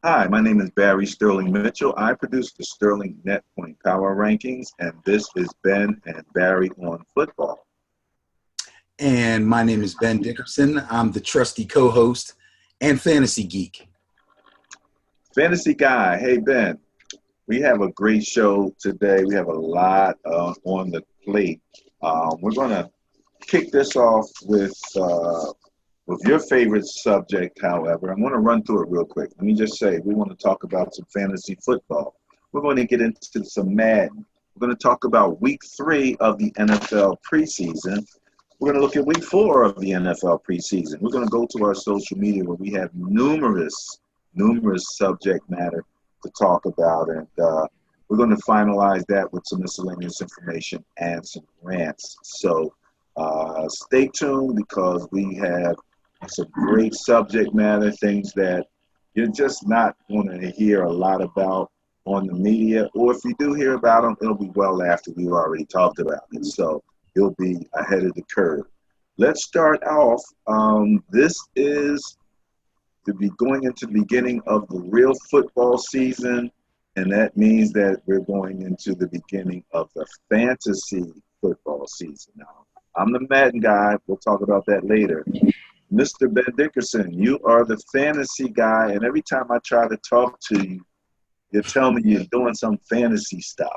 Hi, my name is Barry Sterling Mitchell. I produce the Sterling Net Point Power Rankings, and this is Ben and Barry on football. And my name is Ben Dickerson. I'm the trusty co-host and fantasy geek. Fantasy guy, hey Ben, we have a great show today. We have a lot on the plate. We're going to kick this off with your favorite subject. However, I'm going to run through it real quick. Let me just say, we want to talk about some fantasy football. We're going to get into some Madden. We're going to talk about week 3 of the NFL preseason. We're going to look at week 4 of the NFL preseason. We're going to go to our social media where we have numerous subject matter to talk about, and we're going to finalize that with some miscellaneous information and some rants. So stay tuned because we have some great subject matter, things that you're just not going to hear a lot about on the media, or if you do hear about them, it'll be well after we've already talked about it. So you'll be ahead of the curve. Let's start off. This is to be going into the beginning of the real football season, and that means that we're going into the beginning of the fantasy football season. Now, I'm the Madden guy. We'll talk about that later. Mr. Ben Dickerson, you are the fantasy guy, and every time I try to talk to you, you tell me you're doing some fantasy stuff.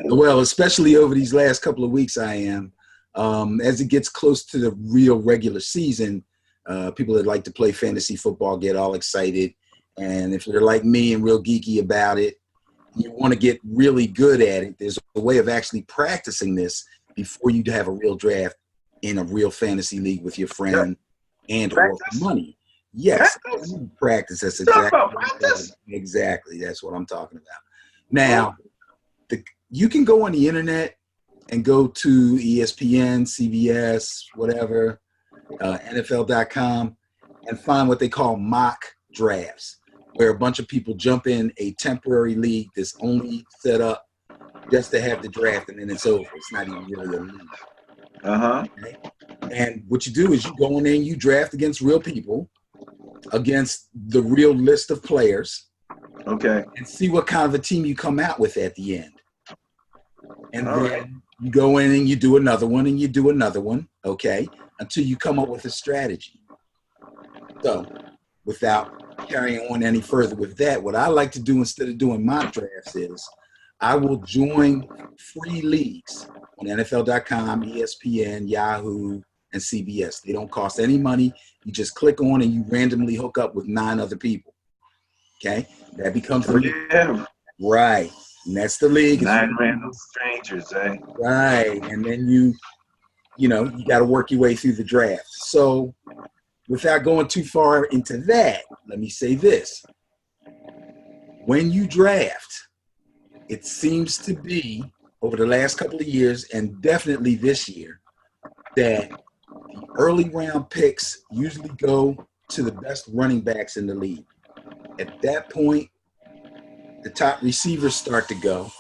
Well, especially over these last couple of weeks, I am. As it gets close to the real regular season, people that like to play fantasy football get all excited. And if they're like me and real geeky about it, you want to get really good at it. There's a way of actually practicing this before you have a real draft in a real fantasy league with your friend and or money. Yes, practice. That's exactly that's what I'm talking about. Now, you can go on the internet and go to ESPN, CBS, whatever, NFL.com, and find what they call mock drafts, where a bunch of people jump in a temporary league that's only set up just to have the draft, and then it's over. It's not even really a league. Okay? And what you do is you go in there and you draft against real people, against the real list of players, Okay. and see what kind of a team you come out with at the end. And then you go in and you do another one and you do another one, okay, until you come up with a strategy. So without carrying on any further with that, what I like to do instead of doing mock drafts is I will join free leagues on NFL.com, ESPN, Yahoo, and CBS. They don't cost any money. You just click on and you randomly hook up with 9 other people. Okay? That becomes the league. Yeah. Right. And that's the league. 9 random strangers, eh? Right. And then you got to work your way through the draft. So without going too far into that, let me say this. When you draft, it seems to be over the last couple of years and definitely this year that the early round picks usually go to the best running backs in the league. At that point, the top receivers start to go,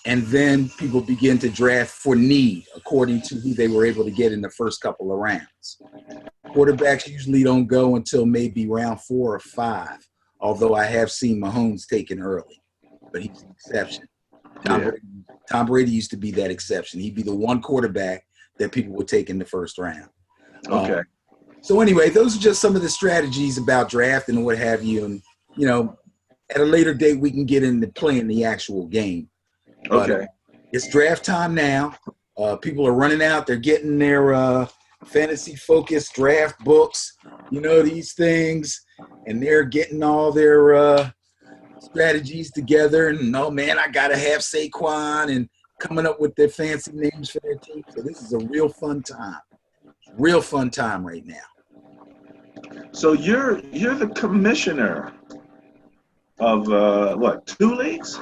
and then people begin to draft for need according to who they were able to get in the first couple of rounds. Quarterbacks usually don't go until maybe round 4 or 5, although I have seen Mahomes taken early, but he's an exception. Tom Brady used to be that exception. He'd be the one quarterback that people would take in the first round. Okay. So anyway, those are just some of the strategies about drafting and what have you. And, at a later date, we can get into playing the actual game. But it's draft time now. People are running out. They're getting their fantasy-focused draft books, these things. And they're getting all their strategies together. And, oh, man, I got to have Saquon and coming up with their fancy names for their team. So this is a real fun time. Real fun time right now. So you're the commissioner of what? 2 leagues?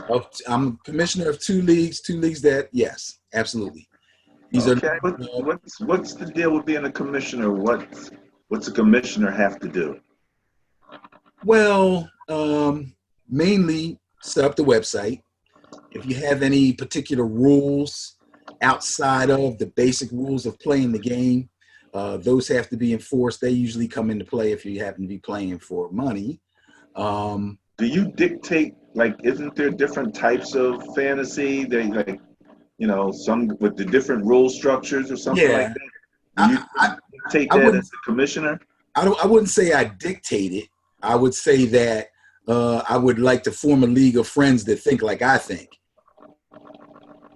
I'm commissioner of 2 leagues. 2 leagues that, yes, absolutely. These are. What's the deal with being a commissioner? What's a commissioner have to do? Well, mainly set up the website. If you have any particular rules outside of the basic rules of playing the game, Those have to be enforced. They usually come into play if you happen to be playing for money. Do you dictate, like, isn't there different types of fantasy? They, like, you know, some with the different rule structures or something like Yeah, that? Do you I, I, dictate I that wouldn't as a commissioner? I wouldn't say I dictate it. I would say that I would like to form a league of friends that think like I think.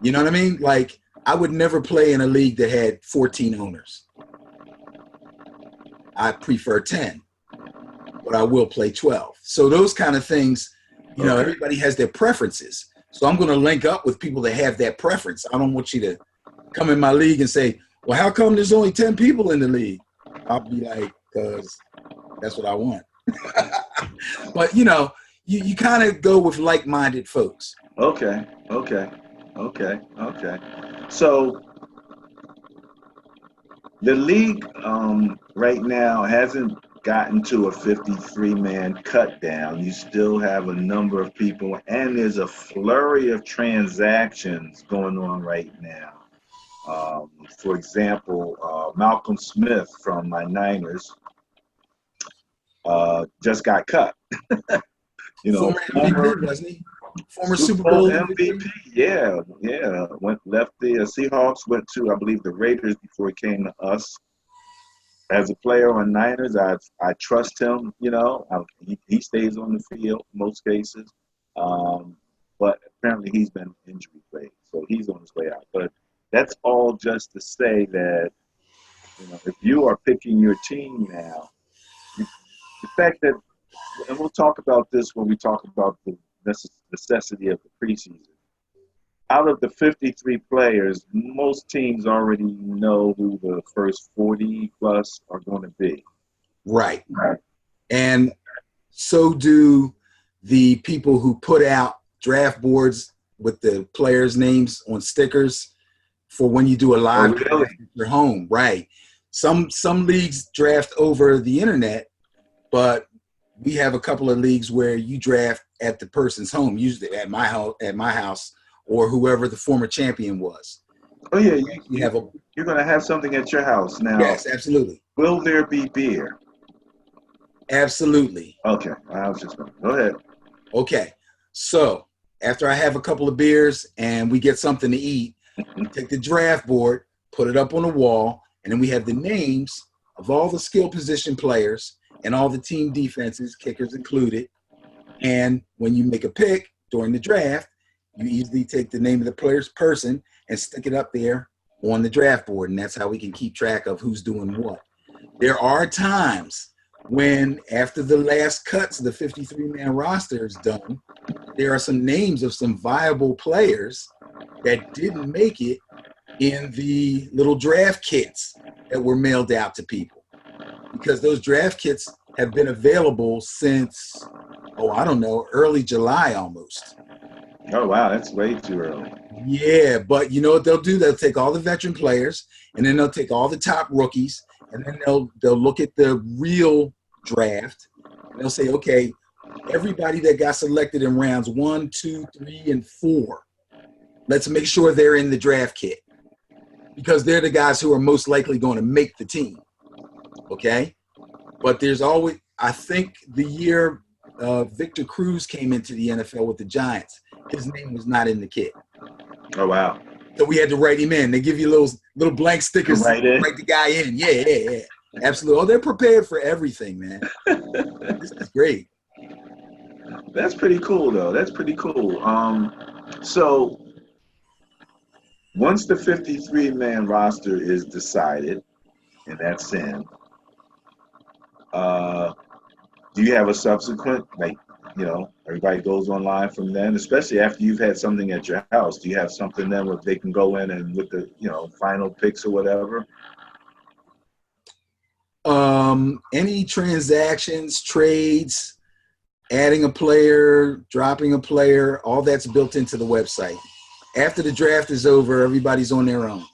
You know what I mean? Like I would never play in a league that had 14 owners. I prefer 10, but I will play 12. So those kind of things, you know, Okay. everybody has their preferences. So I'm going to link up with people that have that preference. I don't want you to come in my league and say, well, how come there's only 10 people in the league? I'll be like, because that's what I want. But, you know, you kind of go with like-minded folks. Okay. Okay. Okay. Okay. So the league right now hasn't gotten to a 53-man cut down. You still have a number of people, and there's a flurry of transactions going on right now. For example, Malcolm Smith from my Niners just got cut. You know, Former former MVP, wasn't he? Former Super Super Bowl Bowl MVP. MVP. Yeah, yeah. Left the Seahawks, went to I believe the Raiders before he came to us. As a player on Niners, I trust him. You know, he stays on the field in most cases, um, but apparently he's been injury plagued, so he's on his way out. But that's all just to say that you know if you are picking your team now, the fact that and we'll talk about this when we talk about the necessity of the preseason. Out of the 53 players, most teams already know who the first 40 plus are going to be. Right. And so do the people who put out draft boards with the players' names on stickers for when you do a Oh, live really? draft at your home. Right. Some leagues draft over the internet, but we have a couple of leagues where you draft at the person's home, usually at my house, or whoever the former champion was. Oh, yeah. You have a You're going to have something at your house. Now, Yes, absolutely. will there be beer? Absolutely. Okay. I was just going to go ahead. Okay. So after I have a couple of beers and we get something to eat, take the draft board, put it up on the wall, and then we have the names of all the skill position players and all the team defenses, kickers included. And when you make a pick during the draft, you easily take the name of the player's person and stick it up there on the draft board. And that's how we can keep track of who's doing what. There are times when, after the last cuts, the 53-man roster is done, there are some names of some viable players that didn't make it in the little draft kits that were mailed out to people, because those draft kits have been available since, I don't know, early July almost. Oh, wow. That's way too early. Yeah, but you know what they'll do? They'll take all the veteran players, and then they'll take all the top rookies, and then they'll look at the real draft, and they'll say, okay, everybody that got selected in rounds 1, 2, 3, and 4, let's make sure they're in the draft kit, because they're the guys who are most likely going to make the team. Okay? But there's always, I think the year Victor Cruz came into the NFL with the Giants, his name was not in the kit. Oh, wow. So we had to write him in. They give you little blank stickers to write the guy in. Yeah. Absolutely. Oh, they're prepared for everything, man. This is great. That's pretty cool, though. That's pretty cool. So once the 53-man roster is decided, and that's in, do you have a subsequent, like, you know, everybody goes online from then, especially after you've had something at your house? Do you have something then where they can go in and with the, you know, final picks or whatever? Any transactions, trades, adding a player, dropping a player, all that's built into the website. After the draft is over, everybody's on their own.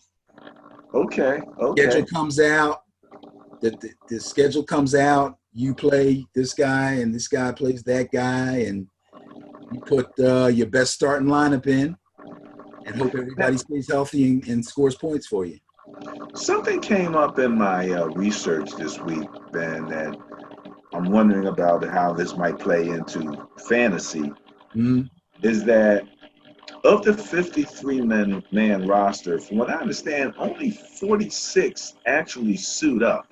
Okay. Schedule comes out. The schedule comes out. You play this guy, and this guy plays that guy, and you put your best starting lineup in, and hope everybody stays healthy and scores points for you. Something came up in my research this week, Ben, that I'm wondering about how this might play into fantasy. Mhm. Is that of the 53 man roster, from what I understand, only 46 actually suit up.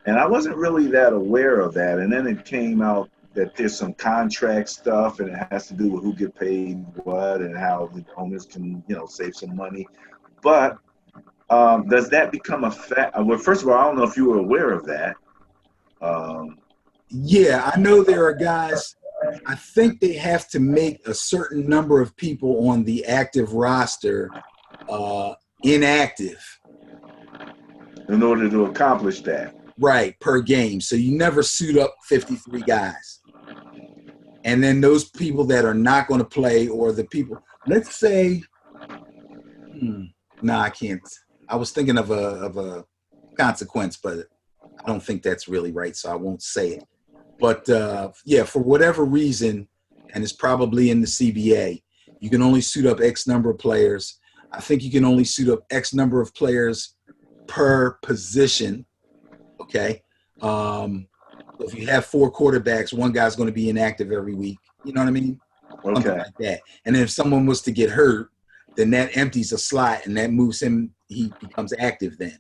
And I wasn't really that aware of that. And then it came out that there's some contract stuff and it has to do with who get paid what and how the owners can, save some money. But does that become a fact? Well, first of all, I don't know if you were aware of that. Um, Yeah, I know there are guys. I think they have to make a certain number of people on the active roster uh, inactive, in order to accomplish that. right, per game. So you never suit up 53 guys. And then those people that are not going to play, or the people, let's say, no, I can't. I was thinking of a consequence, but I don't think that's really right, so I won't say it. But yeah, for whatever reason, and it's probably in the CBA, you can only suit up X number of players. I think you can only suit up X number of players per position. Okay. If you have 4 quarterbacks, one guy's going to be inactive every week. You know what I mean? Something Okay. like that. And then if someone was to get hurt, then that empties a slot and that moves him. He becomes active then.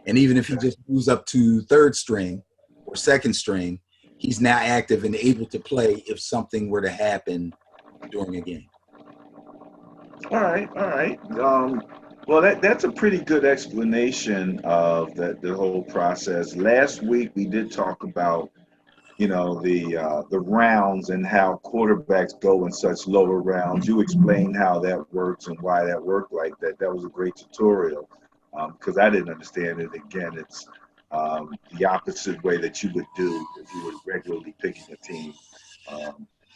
And even if he just moves up to 3rd string or 2nd string, he's now active and able to play if something were to happen during a game. All right. All right. Well, that's a pretty good explanation of the whole process. Last week we did talk about the rounds and how quarterbacks go in such lower rounds. You explained how that works and why that worked like that. That was a great tutorial because I didn't understand it. Again, it's the opposite way that you would do if you were regularly picking a team.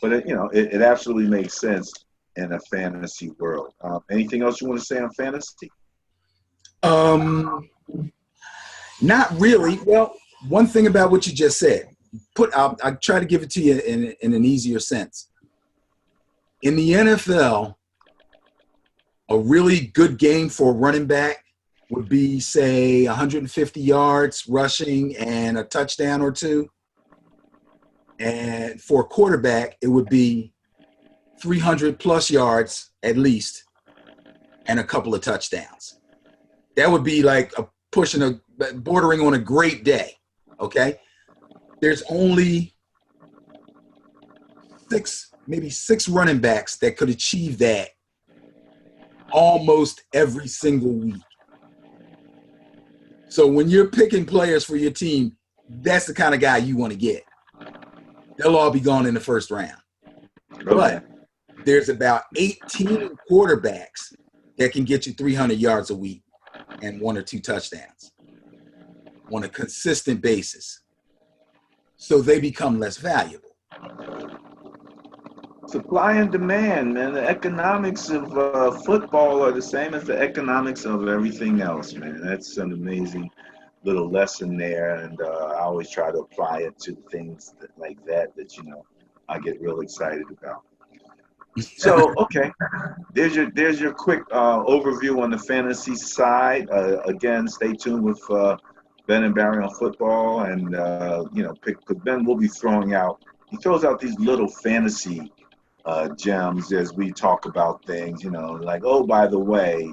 But it absolutely makes sense in a fantasy world. Anything else you want to say on fantasy? Um, Not really. Well, one thing about what you just said, I'll try to give it to you in an easier sense. In the NFL, a really good game for a running back would be, say, 150 yards rushing and a touchdown or two. And for a quarterback, it would be 300 plus yards at least and a couple of touchdowns. That would be like bordering on a great day. Okay. There's only maybe six running backs that could achieve that almost every single week. So when you're picking players for your team, that's the kind of guy you want to get. They'll all be gone in the 1st round. Okay. But there's about 18 quarterbacks that can get you 300 yards a week and 1 or 2 touchdowns on a consistent basis. So they become less valuable. Supply and demand, man. The economics of football are the same as the economics of everything else, man. That's an amazing little lesson there, and I always try to apply it to things like that I get real excited about. So, okay, there's your quick overview on the fantasy side. Again, stay tuned with Ben and Barry on football, and pick because Ben will be throwing out. He throws out these little fantasy gems as we talk about things. Like, oh, by the way,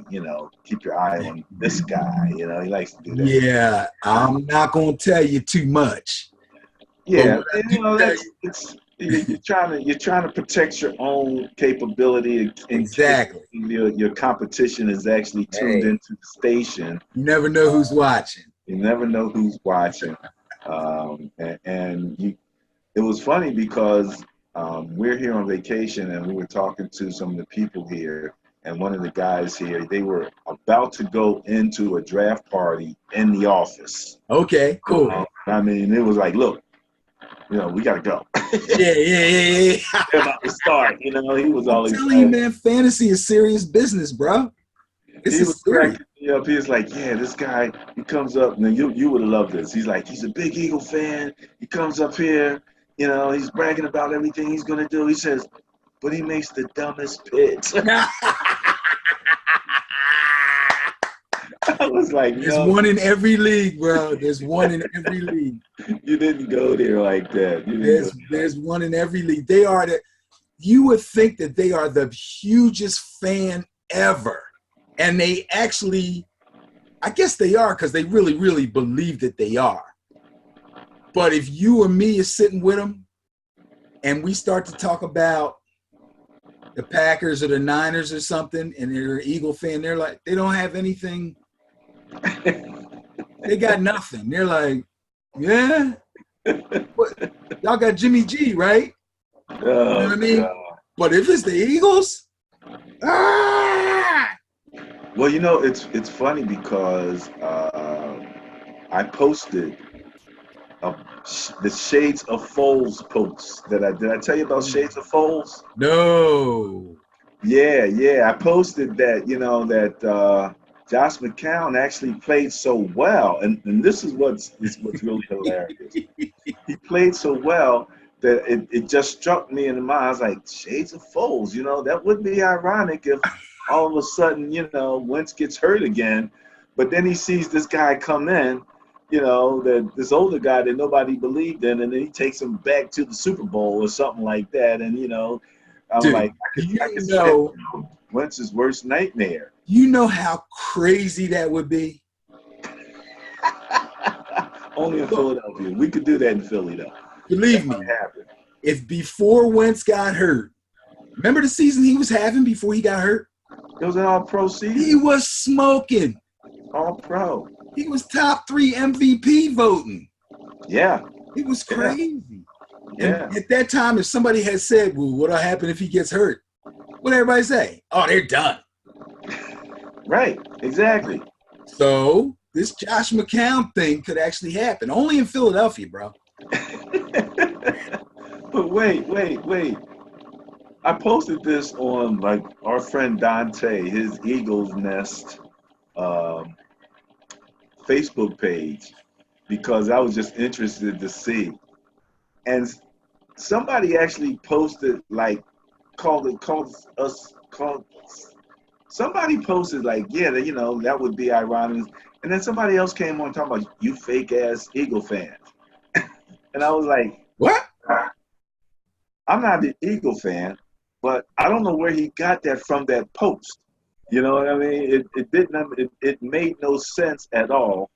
keep your eye on this guy. He likes to do that. Yeah, I'm not going to tell you too much. Yeah, But what I do tell you, you're trying to protect your own capability in case exactly. your competition is actually tuned Hey, into the station. you never know who's watching. You never know who's watching. It was funny because we're here on vacation and we were talking to some of the people here, and one of the guys here, they were about to go into a draft party in the office. Okay, cool. I mean, it was like, look, we got to go. Yeah. They're about to start. He was all I'm telling you, excited. man, fantasy is serious business, bro. This He is was serious. cracking me up. He was like, yeah, this guy, he comes up, and you would have loved this. He's like, he's a big Eagle fan. He comes up here, he's bragging about everything he's going to do. He says, but he makes the dumbest picks. I was like, There's no, one in every league, bro. There's one in every league. you didn't go there like that. You didn't go there like There's one in every league. They are the. You would think that they are the hugest fan ever, and they actually, I guess they are because they really, really believe that they are. But if you or me is sitting with them, and we start to talk about the Packers or the Niners or something, and they're an Eagle fan, they're like, they don't have anything. They got nothing. They're like, yeah, what? Y'all got Jimmy G, right? You know Oh what I mean? God. But if it's the Eagles, ah! Well, it's funny because I posted the Shades of Foles post that I did. I tell you about Shades of Foles? No. Yeah. I posted that, that Josh McCown actually played so well, and this is what's really hilarious. He played so well that it just struck me in the mind. I was like, Shades of Foles, that would be ironic if all of a sudden, Wentz gets hurt again, but then he sees this guy come in, that this older guy that nobody believed in, and then he takes him back to the Super Bowl or something like that, and I'm Dude, like, I could see that Wentz's worst nightmare. you know how crazy that would be? Only in Philadelphia. We could do that in Philly, though. Believe That me, might happen. if before Wentz got hurt, remember the season he was having before he got hurt? It was an all-pro He season. was smoking. All-pro. He was top 3 MVP voting. Yeah. It was crazy. Yeah. And at that time, if somebody had said, well, what'll happen if he gets hurt? What everybody say? Oh, they're done. Right. Exactly. So this Josh McCown thing could actually happen. Only in Philadelphia, bro. But wait. I posted this on like our friend Dante, his Eagles Nest Facebook page, because I was just interested to see. And somebody actually posted like somebody posted like, yeah, that would be ironic. And then somebody else came on talking about you fake ass Eagle fans. And I was like, What? I'm not an Eagle fan, but I don't know where he got that from that post. You know what I mean? It made no sense at all,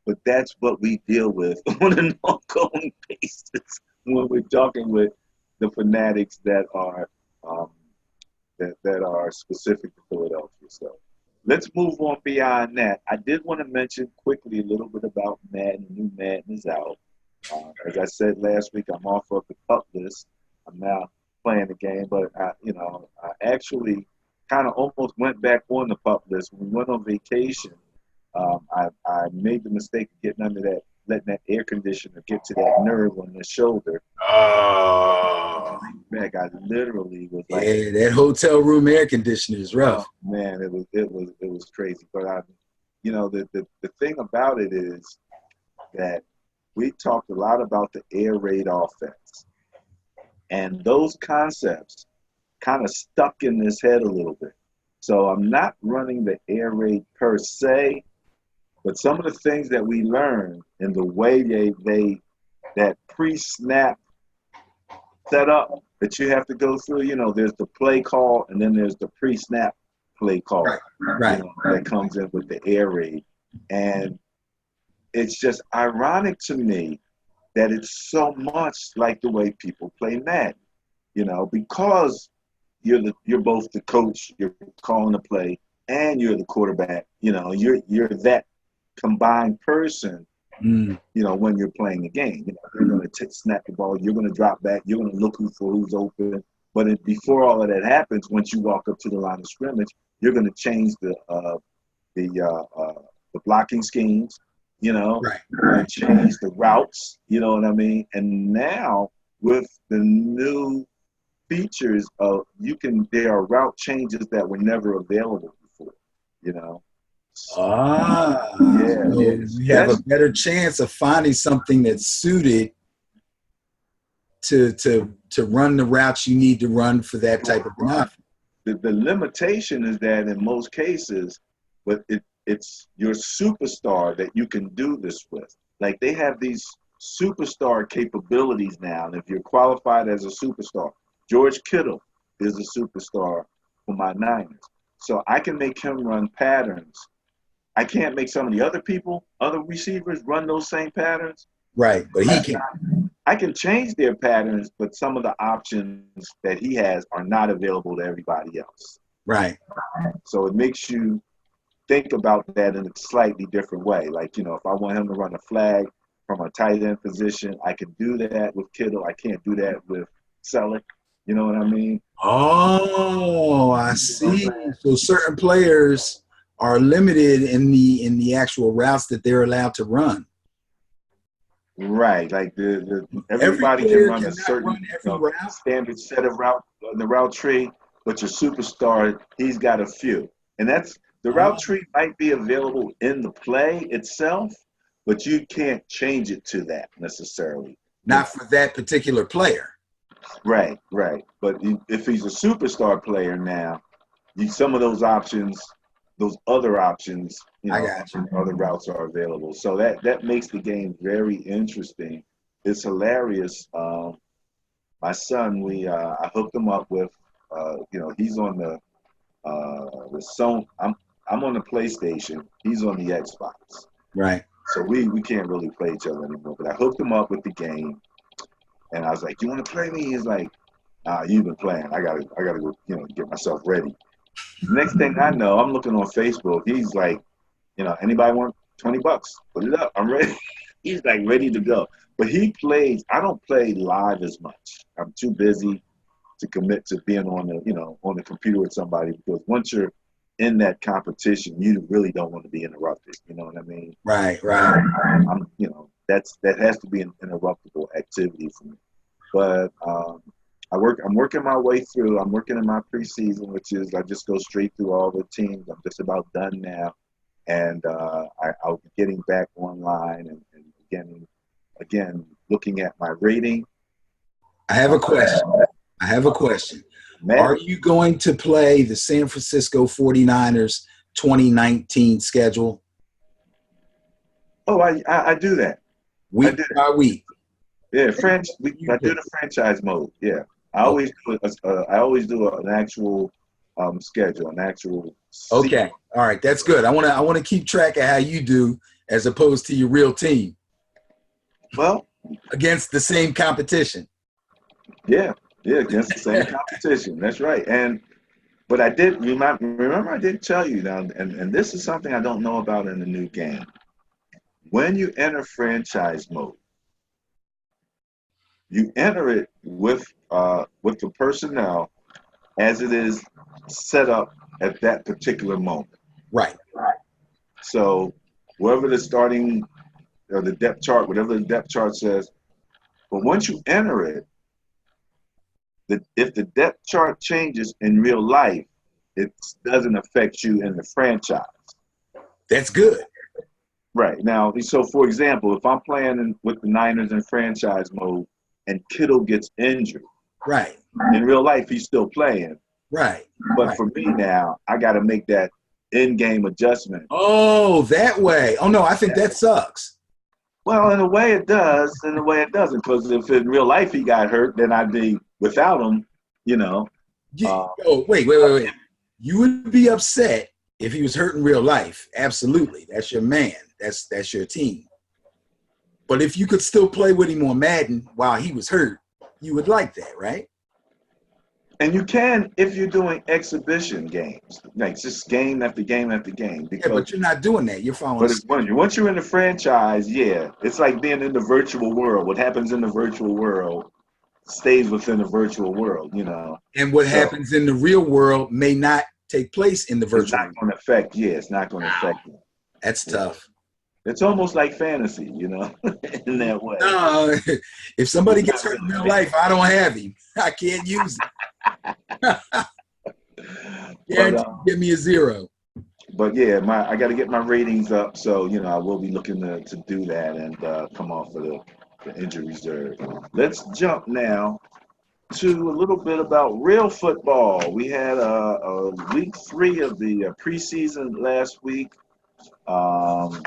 but that's what we deal with on an ongoing basis when we're talking with the fanatics that are that are specific to Philadelphia. So let's move on beyond that. I did want to mention quickly a little bit about Madden. New Madden is out. As I said last week, I'm off of the pup list. I'm now playing the game, but I actually kind of almost went back on the pup list. When we went on vacation, I made the mistake of getting under that, letting that air conditioner get to that nerve on the shoulder. Oh. Back, I literally was like, yeah, that hotel room air conditioner is rough. oh, man, it was crazy. But the thing about it is that we talked a lot about the air raid offense, and those concepts kind of stuck in this head a little bit. So I'm not running the air raid per se, but some of the things that we learned and the way they that pre-snap setup that you have to go through, there's the play call and then there's the pre-snap play call Right. That comes in with the air raid. And it's just ironic to me that it's so much like the way people play Madden, because you're both the coach, you're calling the play, and you're the quarterback. You're that combined person. When you're playing the game, you're going to snap the ball, you're going to drop back, you're going to look for who's open. But before all of that happens, once you walk up to the line of scrimmage, you're going to change the blocking schemes. Right. Change the routes. You know what I mean? And now with the new features of there are route changes that were never available before. Yeah. You have a better chance of finding something that's suited to run the routes you need to run for that type of offense. The limitation is that in most cases, but it's your superstar that you can do this with. Like they have these superstar capabilities now, and if you're qualified as a superstar, George Kittle is a superstar for my Niners. So I can make him run patterns. I can't make some of the other people, other receivers, run those same patterns. Right, but he can. I can change their patterns, but some of the options that he has are not available to everybody else. Right. So it makes you think about that in a slightly different way. Like, you know, if I want him to run a flag from a tight end position, I can do that with Kittle. I can't do that with Selleck. You know what I mean? Oh, I see. So certain players are limited in the actual routes that they're allowed to run. Right. Like Every everybody can player run a cannot certain run every route. standard set of route on the route tree, but your superstar, he's got a few. And that's the route Oh, tree might be available in the play itself, but you can't change it to that necessarily. You not know. for that particular player. Right, right. But if he's a superstar player now, some of those options, those other options, you I know, got you. other routes are available. So that makes the game very interesting. It's hilarious. My son, I hooked him up with, you know, he's on the Sony. I'm on the PlayStation. He's on the Xbox. Right. So we can't really play each other anymore. But I hooked him up with the game, and I was like, "You want to play me?" He's like, "You've been playing. I gotta go, you know, get myself ready." Next thing I know, I'm looking on Facebook. He's like, you know, anybody want $20? Put it up. I'm ready. He's like ready to go. But he plays. I don't play live as much. I'm too busy to commit to being on the, you know, on the computer with somebody, because once you're in that competition, you really don't want to be interrupted. You know what I mean? Right. Right. You know, that has to be an interruptible activity for me. But I'm working my way through. I'm working in my preseason, which is I just go straight through all the teams. I'm just about done now, and I'll be getting back online and again looking at my rating. I have a question. I have a question. Are Madden. you going to play the San Francisco 49ers 2019 schedule Oh, I do that. I week do. by week? Yeah, You I do pick. the franchise mode. Yeah, Okay. I always do an actual schedule, an actual season. Okay. All right. That's good. I want to keep track of how you do as opposed to your real team Well, against the same competition. yeah, yeah, against the same competition. That's right. But I did remember I did tell you now, and this is something I don't know about in the new game. When you enter franchise mode, you enter it with the personnel as it is set up at that particular moment. Right. So wherever the starting or the depth chart, whatever the depth chart says, but once you enter it, if the depth chart changes in real life, it doesn't affect you in the franchise. That's good. Right. Now, so for example, if I'm playing with the Niners in franchise mode and Kittle gets injured, Right. in real life he's still playing. Right. But Right. for me now, I got to make that in-game adjustment. Oh, that way. Oh no, I think that sucks. Well, in a way it does, in a way it doesn't, because if in real life he got hurt, then I'd be without him, you know. Oh, wait. You would be upset if he was hurt in real life. Absolutely. That's your man. That's your team. But if you could still play with him on Madden while he was hurt, you would like that, right? And you can if you're doing exhibition games, like just game after game after game. Yeah, but you're not doing that. You're following. But once you're in the franchise, yeah, it's like being in the virtual world. What happens in the virtual world stays within the virtual world, you know. And what So happens in the real world may not take place in the it's virtual not world. going to affect. Yeah, it's not going to affect you. That's tough. It's almost like fantasy, you know, in that way. No, if somebody gets hurt in real life, I don't have him. I can't use it. Guaranteed, give me a 0. But yeah, I got to get my ratings up, so you know I will be looking to do that and come off of the injury reserve. Let's jump now to a little bit about real football. We had a week 3 of the preseason last week. Um,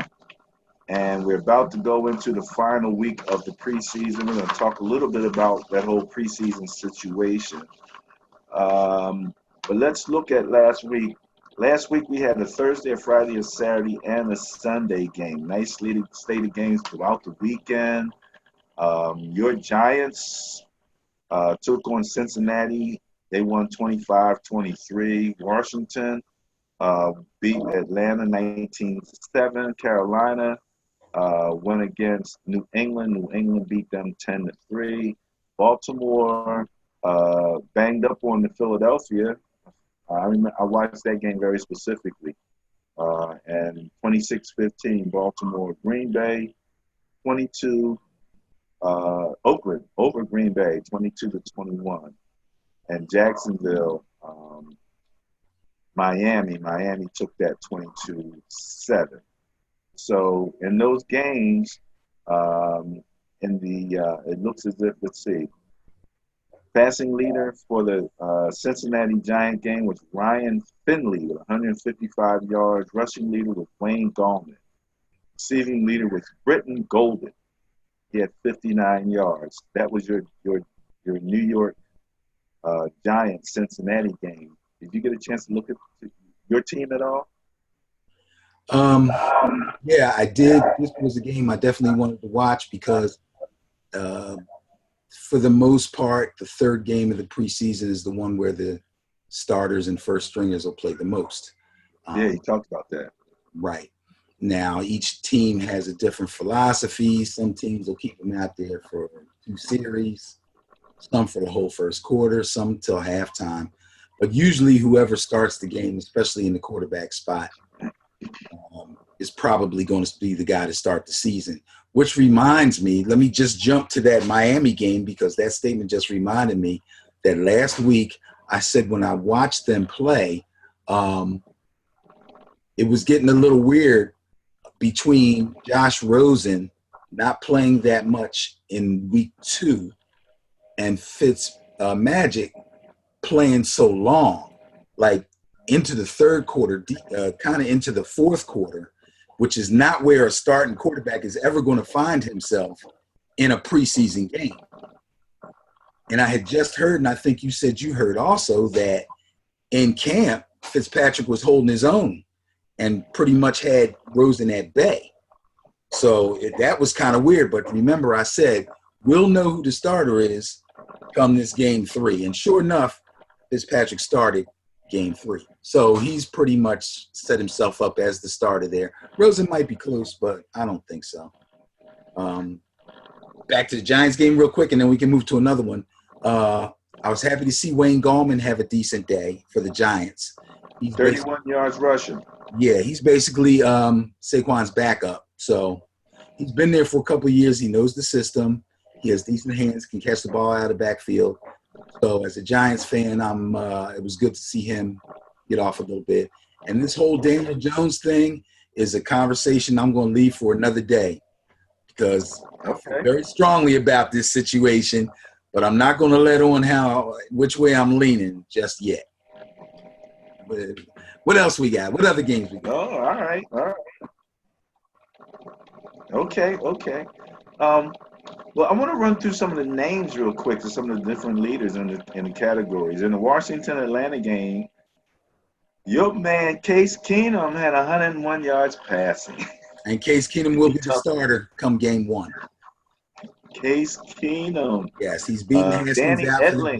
and we're about to go into the final week of the preseason. We're going to talk a little bit about that whole preseason situation. But let's look at last week. Last week we had a Thursday, a Friday, a Saturday, and a Sunday game. Nice slate of games throughout the weekend. Your Giants took on Cincinnati. They won 25-23. Washington beat Atlanta 19-7. Carolina went against New England. New England beat them 10-3. Baltimore banged up on the Philadelphia. I watched that game very specifically. And 26-15, Baltimore. Green Bay, 22. Oakland over Green Bay, 22-21. And Jacksonville, Miami took that 22-7. So in those games, it looks as if, let's see, passing leader for the Cincinnati Giant game was Ryan Finley with 155 yards. Rushing leader was Wayne Gallman. Receiving leader was Britton Golden. He had 59 yards. That was your New York Giants Cincinnati game. Did you get a chance to look at your team at all? Yeah, I did. This was a game I definitely wanted to watch because for the most part, the third game of the preseason is the one where the starters and first stringers will play the most. Yeah, you talked about that. Right. Now, each team has a different philosophy. Some teams will keep them out there for 2 series, some for the whole first quarter, some till halftime. But usually whoever starts the game, especially in the quarterback spot, is probably going to be the guy to start the season. Which reminds me, let me just jump to that Miami game because that statement just reminded me that last week I said when I watched them play, it was getting a little weird between Josh Rosen not playing that much in week 2 and Fitz Magic playing so long, like into the third quarter, kind of into the fourth quarter, which is not where a starting quarterback is ever going to find himself in a preseason game. And I had just heard, and I think you said you heard also, that in camp, Fitzpatrick was holding his own and pretty much had Rosen at bay. So that was kind of weird. But remember, I said, we'll know who the starter is come this game 3. And sure enough, Fitzpatrick started game 3. So he's pretty much set himself up as the starter there. Rosen might be close, but I don't think so. Back to the Giants game real quick, and then we can move to another one. I was happy to see Wayne Gallman have a decent day for the Giants. He's 31 yards rushing. Yeah, he's basically Saquon's backup. So he's been there for a couple of years. He knows the system. He has decent hands, can catch the ball out of the backfield. So as a Giants fan, it was good to see him get off a little bit. And this whole Daniel Jones thing is a conversation I'm going to leave for another day because I feel very strongly about this situation, but I'm not going to let on which way I'm leaning just yet. But what else we got? What other games we got? Oh, all right. Okay. Well, I want to run through some of the names real quick to some of the different leaders in the categories. In the Washington-Atlanta game, your man Case Keenum had 101 yards passing. And Case Keenum will be the starter come game 1. Case Keenum. Yes, he's beating Haskins Danny out Edling. for the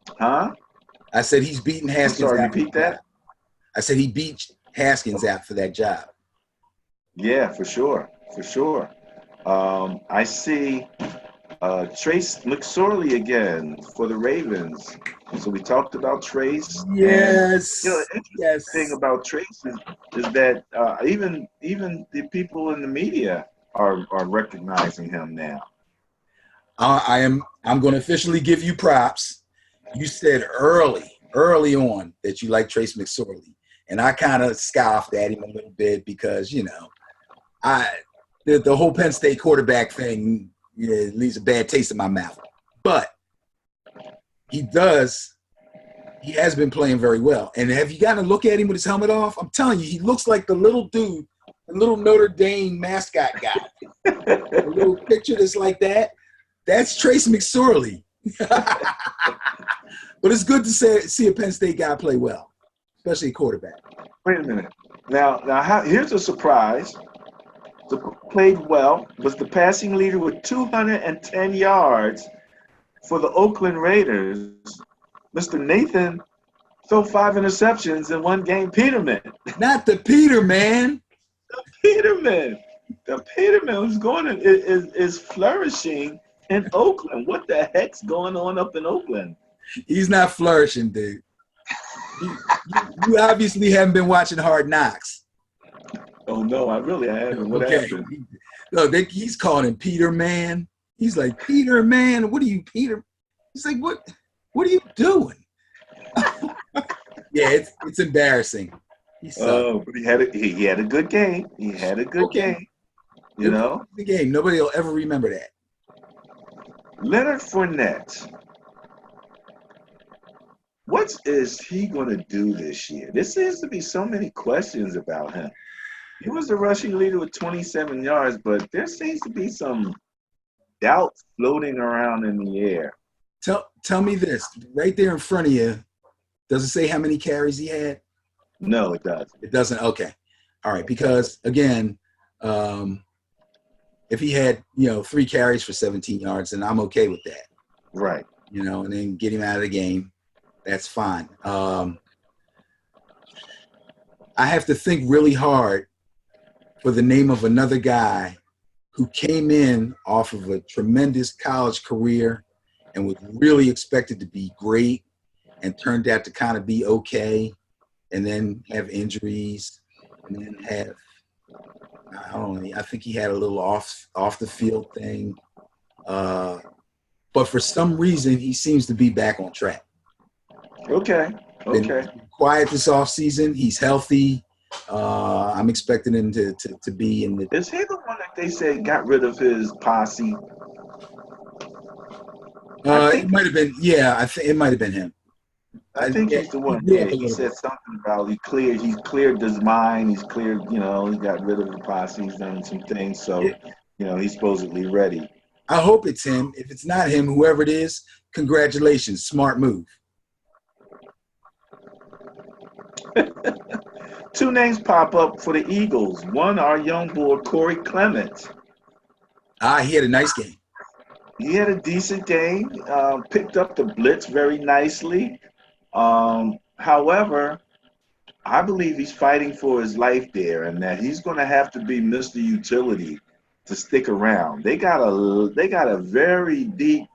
job. Huh? I said he's beating Haskins out. Repeat that? I said he beat Haskins out for that job. Yeah, for sure. I see Trace McSorley again for the Ravens. So we talked about Trace. Yes. And, the interesting thing about Trace is that even the people in the media are recognizing him now. I'm going to officially give you props. You said early on that you like Trace McSorley, and I kind of scoffed at him a little bit because the whole Penn State quarterback thing leaves a bad taste in my mouth. But he does He has been playing very well. And have you gotten a look at him with his helmet off? I'm telling you, he looks like the little dude, the little Notre Dame mascot guy. A little picture that's like that. That's Trace McSorley. But it's good to see a Penn State guy play well, especially a quarterback. Wait a minute. Now, here's a surprise. Played well, was the passing leader with 210 yards for the Oakland Raiders. Mr. Nathan threw 5 interceptions in one game. Peterman. Not the Peterman. Peterman. The Peterman is flourishing in Oakland. What the heck's going on up in Oakland? He's not flourishing, dude. You obviously haven't been watching Hard Knocks. Oh no, I haven't. What happened? Look, he's calling him Peter Man. He's like, Peter Man, what are you, Peter? He's like, what are you doing? Yeah, it's embarrassing. But he had a good game. He had a good game. You know, the game. Nobody will ever remember that. Leonard Fournette. What is he going to do this year? There seems to be so many questions about him. He was the rushing leader with 27 yards, but there seems to be some doubt floating around in the air. Tell me this. Right there in front of you, does it say how many carries he had? No, it doesn't. It doesn't? Okay. All right. Because, again, if he had, 3 carries for 17 yards, then I'm okay with that. Right. And then get him out of the game. That's fine. I have to think really hard for the name of another guy who came in off of a tremendous college career and was really expected to be great and turned out to kind of be okay and then have injuries and then have, I don't know, I think he had a little off the field thing. But for some reason, he seems to be back on track. Okay. Been quiet this offseason. He's healthy. I'm expecting him to be in the. Is he the one that they said got rid of his posse? It might have been. Yeah, it might have been him. I think he's the one. Yeah, he said something about he's cleared his mind. He's cleared. He got rid of the posse. He's done some things. So, he's supposedly ready. I hope it's him. If it's not him, whoever it is, congratulations. Smart move. 2 names pop up for the Eagles. One, our young boy, Corey Clement. He had a nice game. He had a decent game. Picked up the blitz very nicely. However, I believe he's fighting for his life there, and that he's going to have to be Mr. Utility to stick around. They got a very deep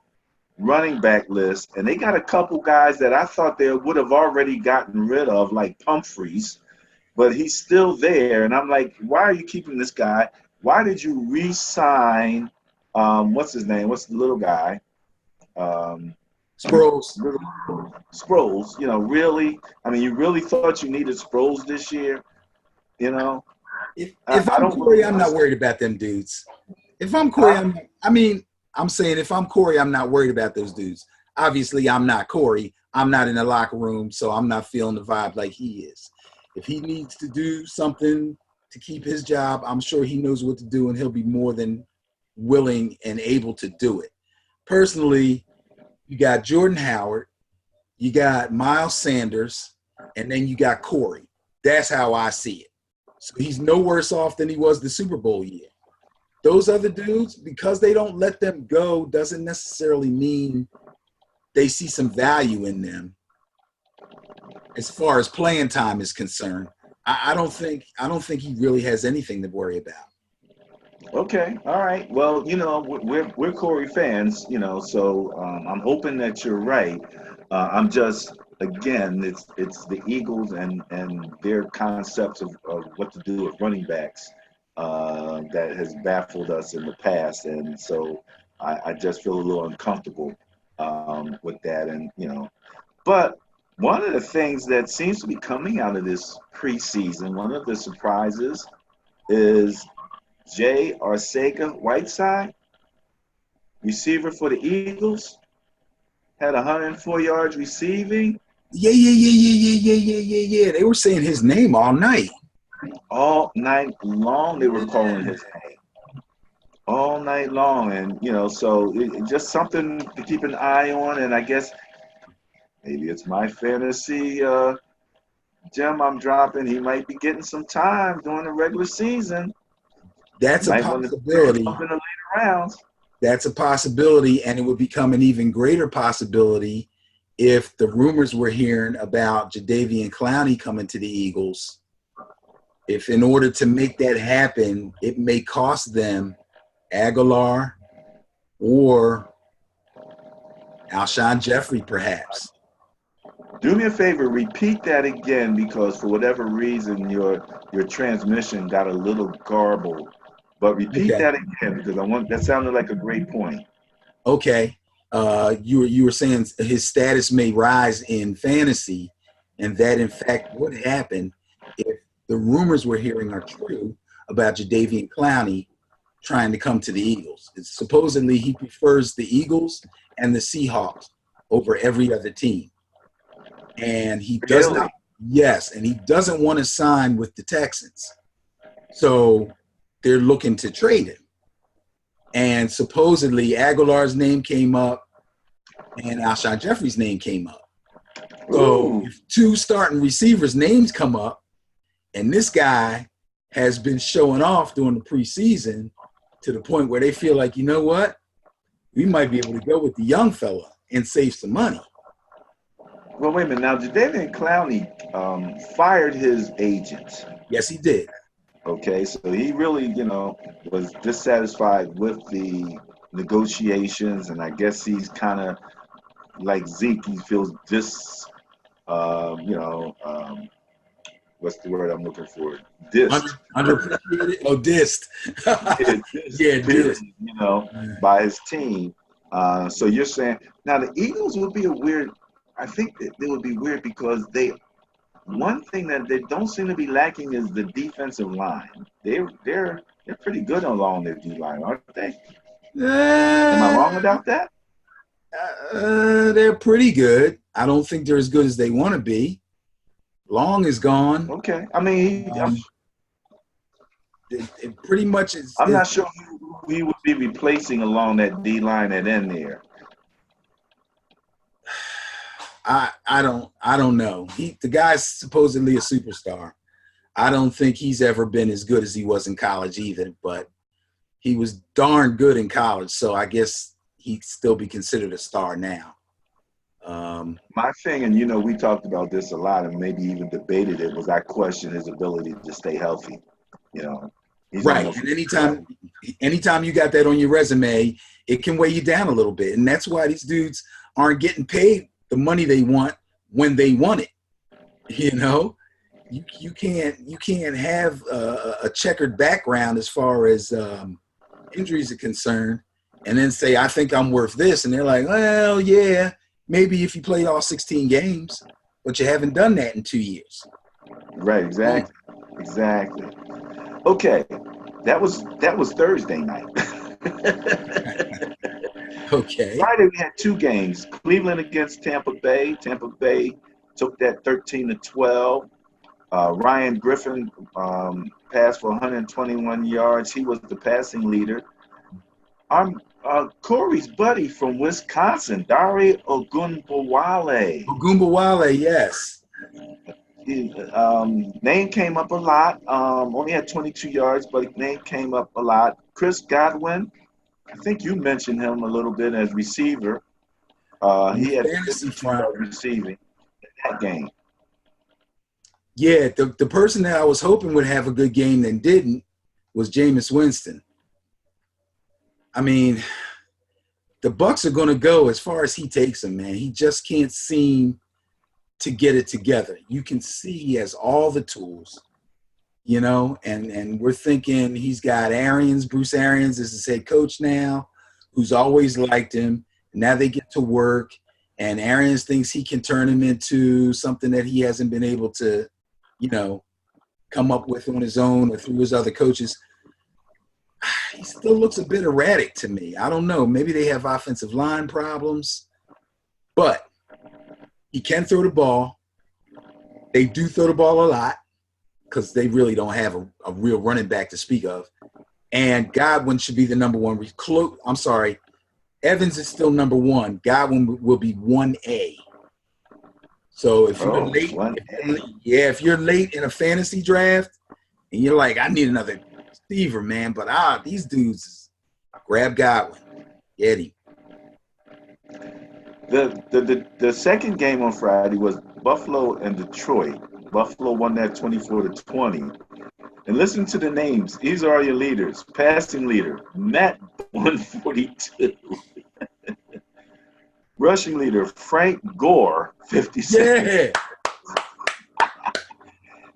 running back list, and they got a couple guys that I thought they would have already gotten rid of, like Humphreys, but he's still there. And I'm like, why are you keeping this guy? Why did you re-sign, what's his name? What's the little guy? Sproles. Sproles, really? I mean, you really thought you needed Sproles this year? If I'm Corey, I'm not worried about them dudes. If I'm Corey, I'm saying if I'm Corey, I'm not worried about those dudes. Obviously, I'm not Corey. I'm not in the locker room, so I'm not feeling the vibe like he is. If he needs to do something to keep his job, I'm sure he knows what to do, and he'll be more than willing and able to do it. Personally, you got Jordan Howard, you got Miles Sanders, and then you got Corey. That's how I see it. So he's no worse off than he was the Super Bowl year. Those other dudes, because they don't let them go, doesn't necessarily mean they see some value in them as far as playing time is concerned. I don't think he really has anything to worry about. Okay, all right. Well, we're Corey fans, so I'm hoping that you're right. I'm just, again, it's the Eagles and their concepts of what to do with running backs that has baffled us in the past, and so I just feel a little uncomfortable with that, and but one of the things that seems to be coming out of this preseason, one of the surprises, is Jay Arcega-Whiteside, receiver for the Eagles, had 104 yards receiving Yeah. They were saying his name all night. All night long, they were calling Yeah. his name. All night long, and so just something to keep an eye on. And I guess maybe it's my fantasy gem I'm dropping. He might be getting some time during the regular season. You That's a might want to pick him possibility. up in the later rounds. That's a possibility, and it would become an even greater possibility if the rumors we're hearing about Jadeveon Clowney coming to the Eagles. If in order to make that happen, it may cost them Aguilar or Alshon Jeffrey, perhaps. Do me a favor, repeat that again because for whatever reason your transmission got a little garbled. But repeat Okay. that again because that sounded like a great point. Okay. You were saying his status may rise in fantasy, and that in fact would happen if the rumors we're hearing are true about Jadeveon Clowney trying to come to the Eagles. It's supposedly he prefers the Eagles and the Seahawks over every other team. And he does Really? not, yes, and he doesn't want to sign with the Texans. So they're looking to trade him. And supposedly Aguilar's name came up and Alshon Jeffrey's name came up. So Ooh. if two starting receivers' names come up, and this guy has been showing off during the preseason to the point where they feel like, you know what, we might be able to go with the young fella and save some money. Well, wait a minute. Now, Jadeveon Clowney fired his agent. Yes, he did. Okay, so he really, was dissatisfied with the negotiations, and I guess he's kind of like Zeke. He feels um, you know, um, what's the word I'm looking for? Dissed. Underappreciated? Oh, dissed. Yeah, dissed, Yeah, period, dissed. by his team. So you're saying now the Eagles would be a weird. I think that they would be weird because one thing that they don't seem to be lacking is the defensive line. They're pretty good along their D line, aren't they? Am I Uh, wrong about that? they're pretty good. I don't think they're as good as they want to be. Long is gone. Okay. I mean, Um, it pretty much I'm is. not sure who he would be replacing along that D line at end there. I don't know. The guy's supposedly a superstar. I don't think he's ever been as good as he was in college either, but he was darn good in college, so I guess he'd still be considered a star now. My thing, and we talked about this a lot, and maybe even debated it, was I question his ability to stay healthy. You know, he's Right. almost And anytime you got that on your resume, it can weigh you down a little bit. And that's why these dudes aren't getting paid the money they want when they want it. You know, you can't have a checkered background as far as injuries are concerned, and then say I think I'm worth this, and they're like, well, yeah, maybe if you played all 16 games, but you haven't done that in 2 years. right. Exactly. Exactly. Okay, that was Thursday night. Okay. Friday we had two games. Cleveland against Tampa Bay. Tampa Bay took that 13-12. Ryan Griffin passed for 121 yards. He was the passing leader. Corey's buddy from Wisconsin, Dare Ogunbowale. Ogumbawale, yes. Name came up a lot. Only had 22 yards, but name came up a lot. Chris Godwin, I think you mentioned him a little bit as receiver. On the He had fantasy 52 front, yards receiving in that game. yeah, the person that I was hoping would have a good game and didn't was Jameis Winston. I mean, the Bucks are going to go as far as he takes them, man. He just can't seem to get it together. You can see he has all the tools, and we're thinking he's got Bruce Arians is his head coach now, who's always liked him. Now they get to work, and Arians thinks he can turn him into something that he hasn't been able to, come up with on his own or through his other coaches. He still looks a bit erratic to me. I don't know. Maybe they have offensive line problems, but He can throw the ball. They do throw the ball a lot because they really don't have a real running back to speak of. And Godwin should be the number one. I'm sorry. Evans is still number one. Godwin will be 1A. So if you're late, if you're late in a fantasy draft and you're like, I need another receiver, man, but these dudes grab Godwin. Get him. The second game on Friday was Buffalo and Detroit. Buffalo won that 24-20. And listen to the names. These are your leaders. Passing leader, Matt 142. Rushing leader, Frank Gore, 57. Yeah.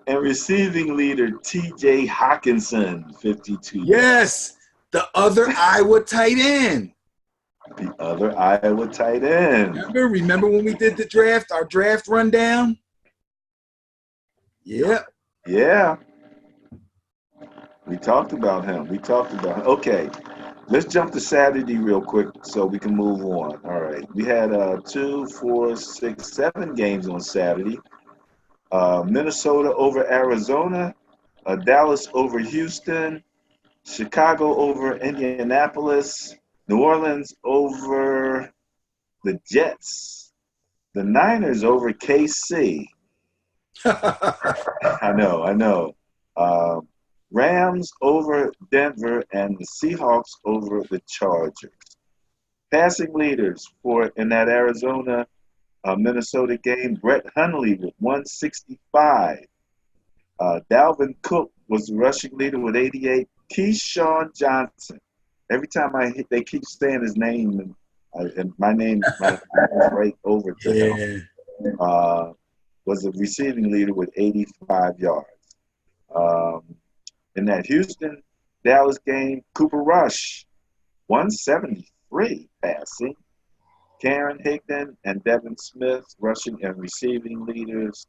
And receiving leader, TJ Hawkinson, 52. Yes. The other Iowa tight end. The other Iowa tight end. Remember when we did the draft, our draft rundown? Yeah. Yeah. We talked about him. Okay. Let's jump to Saturday real quick so we can move on. All right. We had 2, 4, 6, 7 games on Saturday. Minnesota over Arizona, Dallas over Houston, Chicago over Indianapolis, New Orleans over the Jets, the Niners over KC. I know. Rams over Denver, and the Seahawks over the Chargers. Passing leaders in that Arizona Minnesota game, Brett Hundley with 165. Dalvin Cook was the rushing leader with 88. Keyshawn Johnson. Every time they keep saying his name, and my name is right over to him. Was the receiving leader with 85 yards. In that Houston-Dallas game, Cooper Rush, 173 passing. Karen Higdon and Devin Smith, rushing and receiving leaders.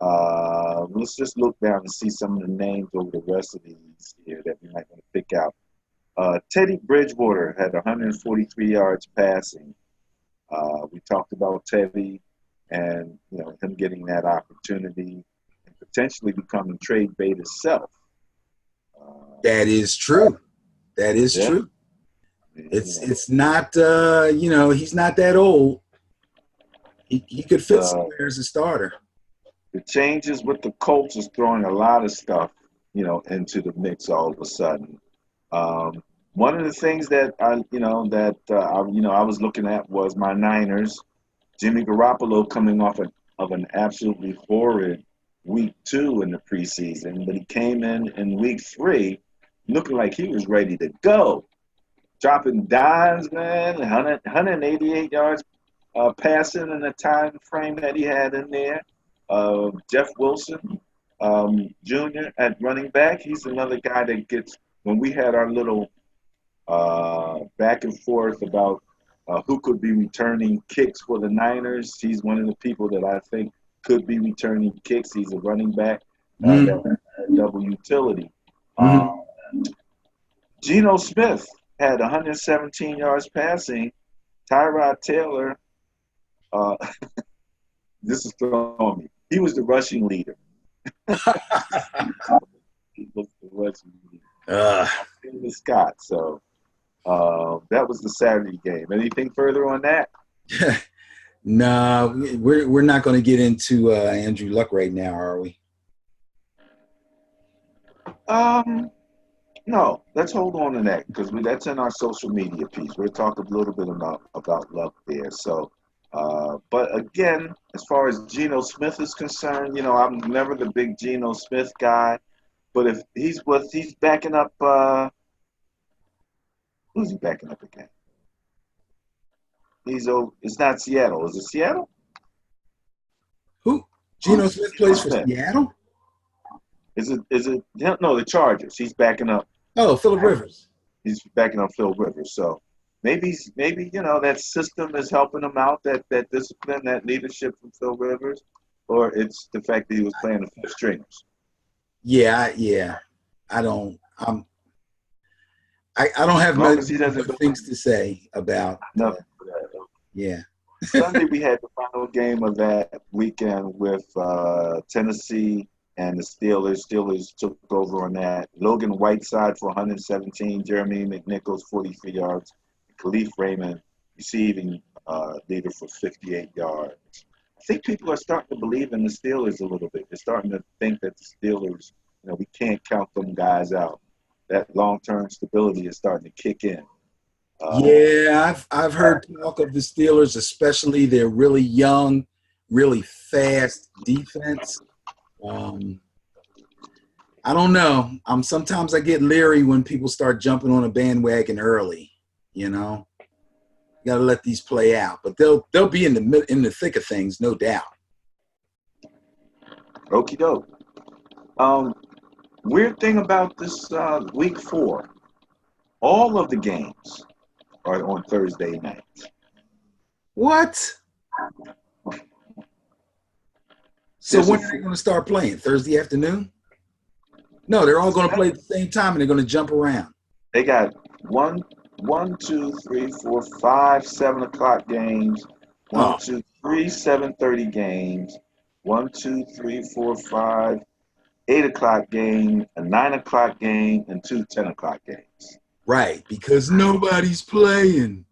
Let's just look down and see some of the names over the rest of these here that we might want to pick out. Teddy Bridgewater had 143 yards passing. We talked about Teddy and him getting that opportunity and potentially becoming trade bait himself. That is true. That is true. It's not he's not that old. He could fit somewhere as a starter. The changes with the Colts is throwing a lot of stuff into the mix all of a sudden. One of the things that I was looking at was my Niners. Jimmy Garoppolo coming off of an absolutely horrid week 2 in the preseason, but he came in week 3 looking like he was ready to go. Dropping dimes, man, 188 yards passing in the time frame that he had in there. Jeff Wilson Jr. at running back, he's another guy that gets, when we had our little back and forth about who could be returning kicks for the Niners, he's one of the people that I think could be returning kicks. He's a running back that double utility. Geno Smith had 117 yards passing. Tyrod Taylor, this is throwing me. He was the rushing leader. He was the rushing leader. Scott. So that was the Saturday game. Anything further on that? No, we're not going to get into Andrew Luck right now, are we? No, let's hold on to that because that's in our social media piece. We'll talk a little bit about Luck there. So, but again, as far as Geno Smith is concerned, I'm never the big Geno Smith guy. But if he's backing up, who's he backing up again? It's not Seattle. Is it Seattle? Who? Geno Smith plays for Seattle? Is it no, the Chargers. He's backing up. Oh, Phillip Rivers. He's backing up Phil Rivers. So maybe that system is helping him out, that discipline, that leadership from Phil Rivers, or it's the fact that he was playing the fifth stringers. Yeah. I don't have many things to say about. No. Yeah. Sunday we had the final game of that weekend with Tennessee and the Steelers. Steelers took over on that. Logan Whiteside for 117, Jeremy McNichols 43 yards, Khalif Raymond receiving leader for 58 yards. I think people are starting to believe in the Steelers a little bit. They're starting to think that the Steelers, we can't count them guys out. That long-term stability is starting to kick in. Yeah, I've heard talk of the Steelers, especially their really young, really fast defense. Um, I don't know. Sometimes I get leery when people start jumping on a bandwagon early. You know, you got to let these play out, but they'll be in the thick of things, no doubt. Okie doke. Weird thing about this week 4, all of the games are on Thursday night. What? So when are they going to start playing? Thursday afternoon? No, they're all going to play at the same time, and they're going to jump around. They got 1, 2, 3, 4, 5, 7 o'clock games. 1, 2, 3, 7:30 games. 1, 2, 3, 4, 5, 8 o'clock game, a 9 o'clock game, and 2 10 o'clock games. Right, because nobody's playing.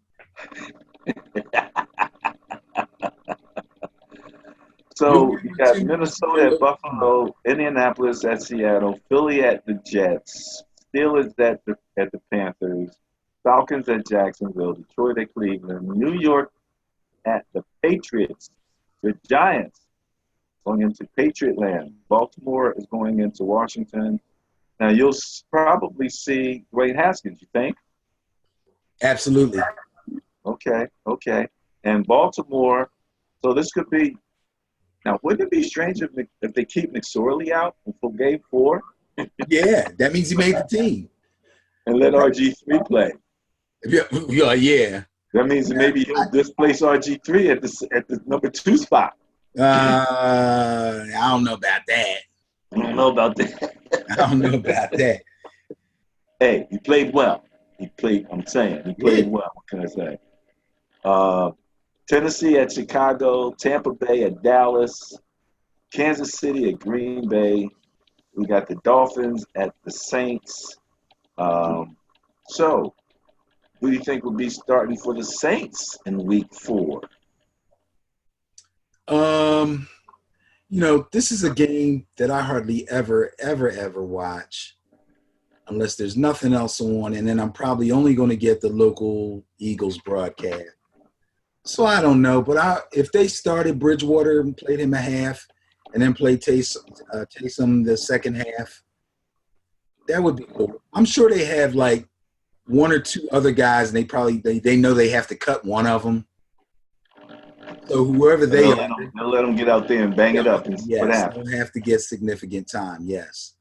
So you got Minnesota at Buffalo, Indianapolis at Seattle, Philly at the Jets, Steelers at the Panthers, Falcons at Jacksonville, Detroit at Cleveland, New York at the Patriots, the Giants going into Patriot land, Baltimore is going into Washington. Now you'll probably see Dwayne Haskins, you think? Absolutely. Okay. And Baltimore, so this could be. Now, wouldn't it be strange if they keep McSorley out for game 4? Yeah, that means he made the team. And let RG3 play. Yeah. That means maybe he'll displace RG3 at the number 2 spot. I don't know about that. I don't know about that. Hey, he played well. He played well. What can I say? Tennessee at Chicago, Tampa Bay at Dallas, Kansas City at Green Bay. We got the Dolphins at the Saints. So, who do you think will be starting for the Saints in week 4? This is a game that I hardly ever watch unless there's nothing else on, and then I'm probably only going to get the local Eagles broadcast. So I don't know, but if they started Bridgewater and played him a half, and then played Taysom the second half, that would be cool. I'm sure they have like 1 or 2 other guys, and they know they have to cut one of them. So whoever they'll let them get out there and bang it up and see what happens. They'll have to get significant time. Yes.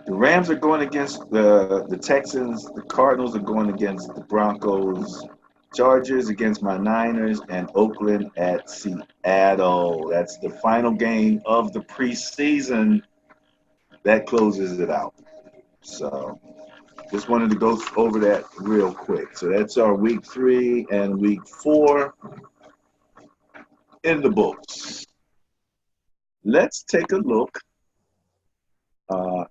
The Rams are going against the Texans. The Cardinals are going against the Broncos. Chargers against my Niners, and Oakland at Seattle. That's the final game of the preseason. That closes it out. So just wanted to go over that real quick. So that's our week 3 and week 4 in the books. Let's take a look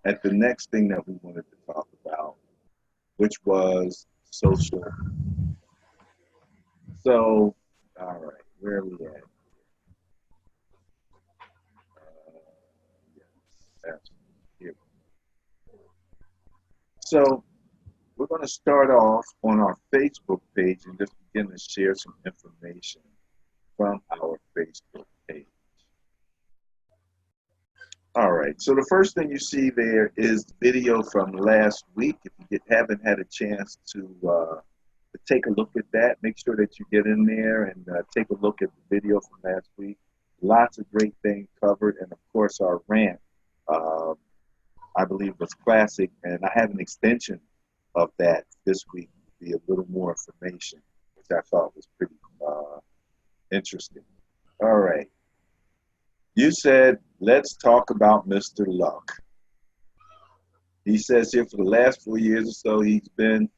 at the next thing that we wanted to talk about, which was social. So, all right, where are we at? Yes, here. So, we're going to start off on our Facebook page and just begin to share some information from our Facebook page. All right, so the first thing you see there is the video from last week. If you haven't had a chance to take a look at that, make sure that you get in there and take a look at the video from last week. Lots of great things covered, and of course our rant, I believe, was classic, and I had an extension of that this week to be a little more information, which I thought was pretty interesting. All right. You said, let's talk about Mr. Luck. He says here for the last 4 years or so, he's been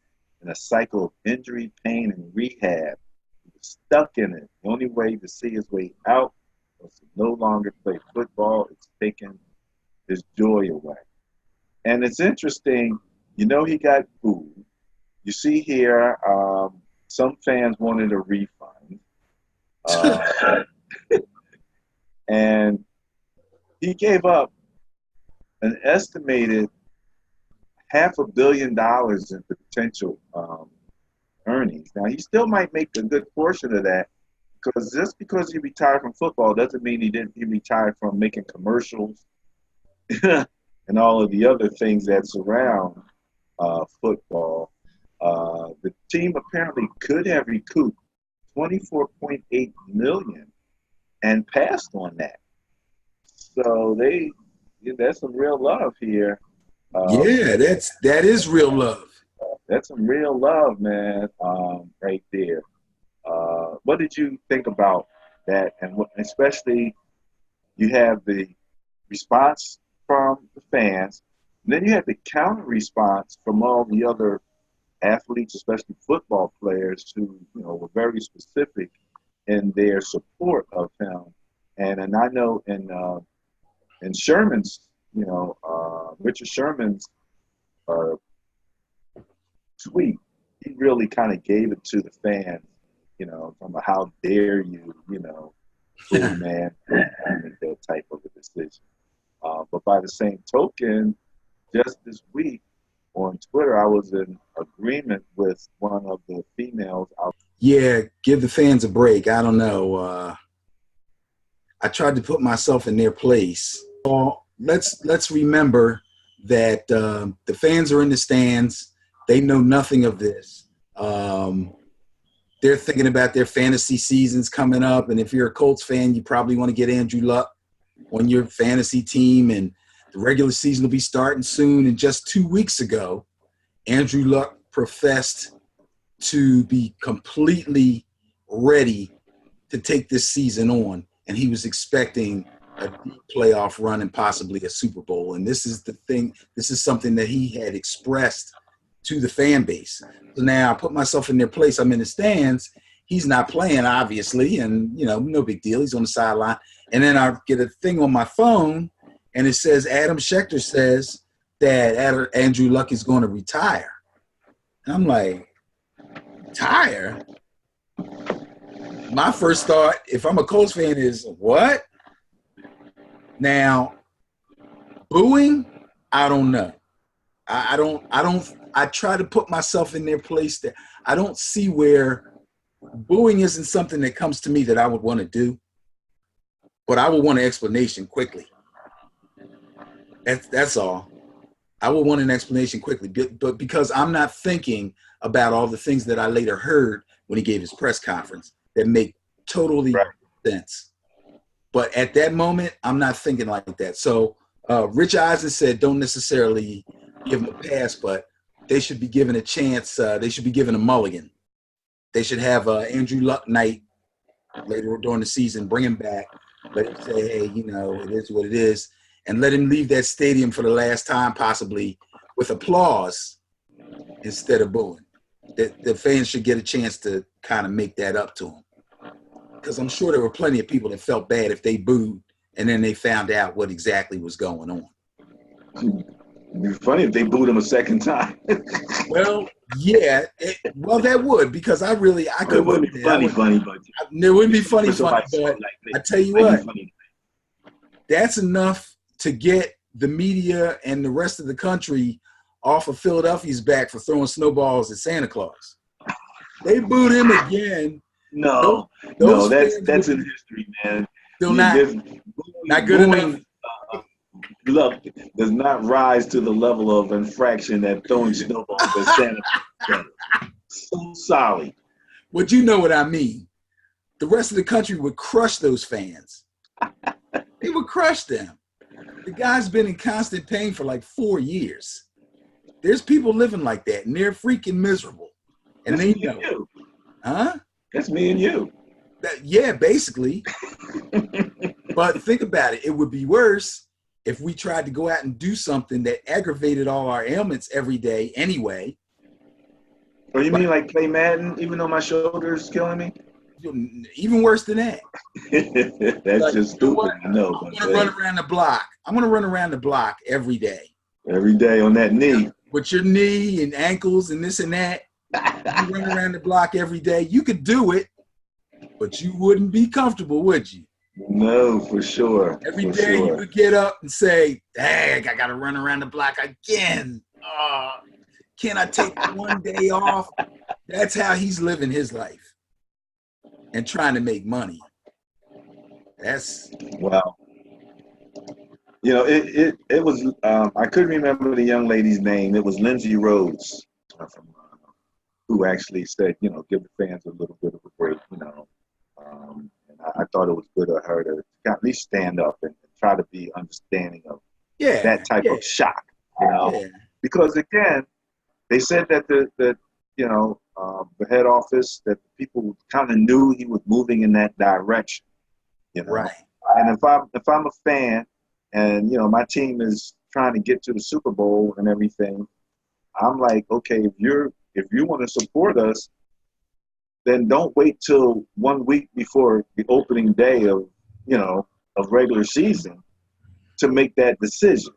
in a cycle of injury, pain, and rehab. He was stuck in it. The only way to see his way out was to no longer play football. It's taken his joy away. And it's interesting, he got booed. You see here, some fans wanted a refund. Uh, and he gave up an estimated $500 million in potential earnings. Now, he still might make a good portion of that because just because he retired from football doesn't mean he retired from making commercials and all of the other things that surround football. The team apparently could have recouped $24.8 million and passed on that. So that's some real love here. Yeah, that is real love. That's some real love, man, right there. What did you think about that? And especially, you have the response from the fans, and then you have the counter response from all the other athletes, especially football players, who were very specific in their support of him. And I know in Sherman's, Richard Sherman's tweet, he really kind of gave it to the fans, from a how dare you, fool man, make that type of a decision. But by the same token, just this week on Twitter, I was in agreement with one of the females. Yeah, give the fans a break. I don't know. I tried to put myself in their place. Let's remember that the fans are in the stands. They know nothing of this. They're thinking about their fantasy seasons coming up, and if you're a Colts fan, you probably want to get Andrew Luck on your fantasy team, and the regular season will be starting soon. And just 2 weeks ago, Andrew Luck professed to be completely ready to take this season on, and he was expecting a deep playoff run and possibly a Super Bowl. And this is the thing. This is something that he had expressed to the fan base. So now I put myself in their place. I'm in the stands. He's not playing, obviously, and no big deal. He's on the sideline. And then I get a thing on my phone, and it says Adam Schefter says that Andrew Luck is going to retire. And I'm like, retire? My first thought, if I'm a Colts fan, is what? Now, booing, I don't know. I try to put myself in their place. That I don't see where booing isn't something that comes to me that I would want to do, but I would want an explanation quickly. That's all. I would want an explanation quickly, but because I'm not thinking about all the things that I later heard when he gave his press conference that make totally sense. But at that moment, I'm not thinking like that. So Rich Eisen said don't necessarily give him a pass, but they should be given a chance. They should be given a mulligan. They should have Andrew Luck night later during the season, bring him back, let him say, hey, it is what it is, and let him leave that stadium for the last time, possibly with applause instead of booing. The fans should get a chance to kind of make that up to him. Because I'm sure there were plenty of people that felt bad if they booed and then they found out what exactly was going on. It'd be funny if they booed him a second time. Well, yeah. That would, because I couldn't. It wouldn't be funny, but it wouldn't be funny, but I tell you what, that's enough to get the media and the rest of the country off of Philadelphia's back for throwing snowballs at Santa Claus. They booed him again. No, that's in history, man. Still not good enough. Look, does not rise to the level of infraction that throwing snowballs at Santa Claus. So sorry. But you know what I mean. The rest of the country would crush those fans. They would crush them. The guy's been in constant pain for like 4 years. There's people living like that, and they're freaking miserable. And they know. You. Huh? That's me and you. Yeah, basically. But think about it. It would be worse if we tried to go out and do something that aggravated all our ailments every day anyway. Or you mean like play Madden, even though my shoulder's killing me? Even worse than that. That's Like, just you know stupid. what? I know, I'm but gonna run around the block. I'm gonna run around the block every day. every day on that knee. With your knee and ankles and this and that. You run around the block every day. You could do it, but you wouldn't be comfortable, would you? No, for sure. Every For day you sure. would get up and say, dang, I got to run around the block again. Oh, can I take one day off? That's how he's living his life and trying to make money. That's Wow. You know, it was. I couldn't remember the young lady's name. It was Lindsay Rhodes, from, who actually said, you know, give the fans a little bit of a break. You know, and I thought it was good of her to at least stand up and try to be understanding of yeah, that type yeah, of shock. You know, yeah, because again, they said that the head office, that the people kind of knew he was moving in that direction. You know, right. and if I'm a fan, and you know my team is trying to get to the Super Bowl and everything, I'm like, okay, if you want to support us, then don't wait till 1 week before the opening day of regular season to make that decision.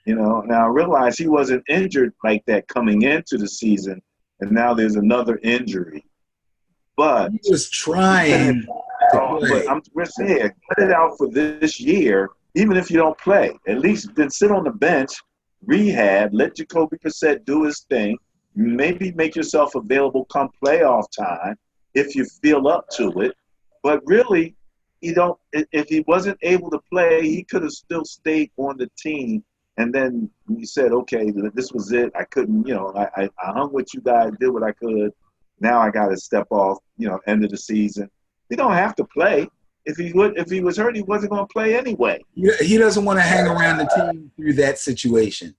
You know, now I realize he wasn't injured like that coming into the season, and now there's another injury. But He was trying to but play. we're saying cut it out for this year, even if you don't play. At least then sit on the bench, rehab, let Jacoby Brissett do his thing. Maybe make yourself available come playoff time if you feel up to it. But really, you don't. If he wasn't able to play, he could have still stayed on the team. And then you said, okay, this was it. I couldn't, I hung with you guys, did what I could. Now I got to step off, end of the season. He don't have to play. If he was hurt, he wasn't going to play anyway. He doesn't want to hang around the team through that situation.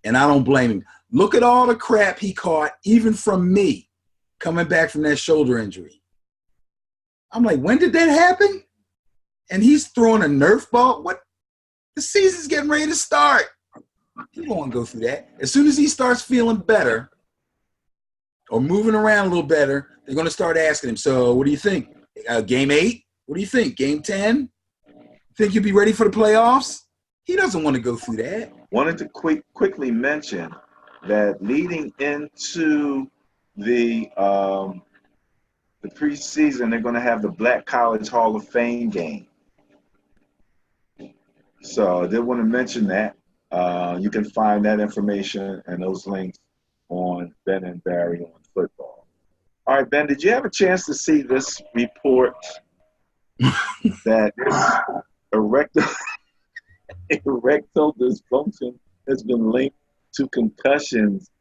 And I don't blame him. Look at all the crap he caught, even from me, coming back from that shoulder injury. I'm like, when did that happen? And he's throwing a Nerf ball? What? The season's getting ready to start. He don't want to go through that. As soon as he starts feeling better or moving around a little better, they're going to start asking him, so what do you think? Game 8? What do you think? Game 10? Think you'll be ready for the playoffs? He doesn't want to go through that. Wanted to quickly mention that leading into the preseason, they're going to have the Black College Hall of Fame game. So I did want to mention that. You can find that information and those links on Ben and Barry on football. All right, Ben, did you have a chance to see this report that erectile dysfunction has been linked to concussions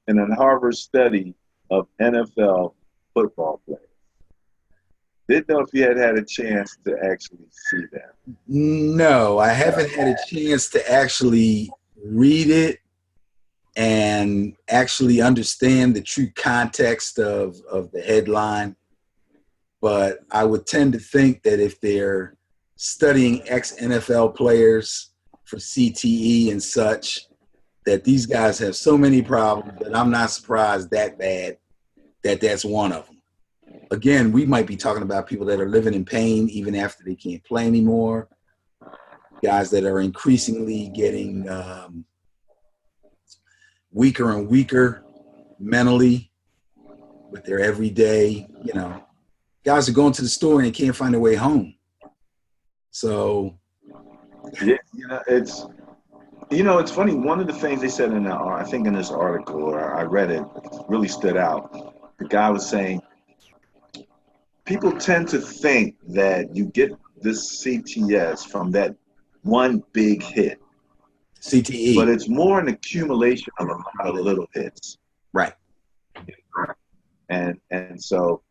in a Harvard study of NFL football players? Didn't know if you had a chance to actually see that. No, I haven't had a chance to actually read it and actually understand the true context of the headline. But I would tend to think that if they're studying ex-NFL players for CTE and such, that these guys have so many problems that I'm not surprised that bad that that's one of them. Again, we might be talking about people that are living in pain even after they can't play anymore, guys that are increasingly getting weaker and weaker mentally with their everyday, guys are going to the store and they can't find their way home. So, yeah, it's funny. One of the things they said I think in this article, or I read it, really stood out. The guy was saying people tend to think that you get this CTS from that one big hit, but CTE. it's more an accumulation of a lot of little hits. Right. And so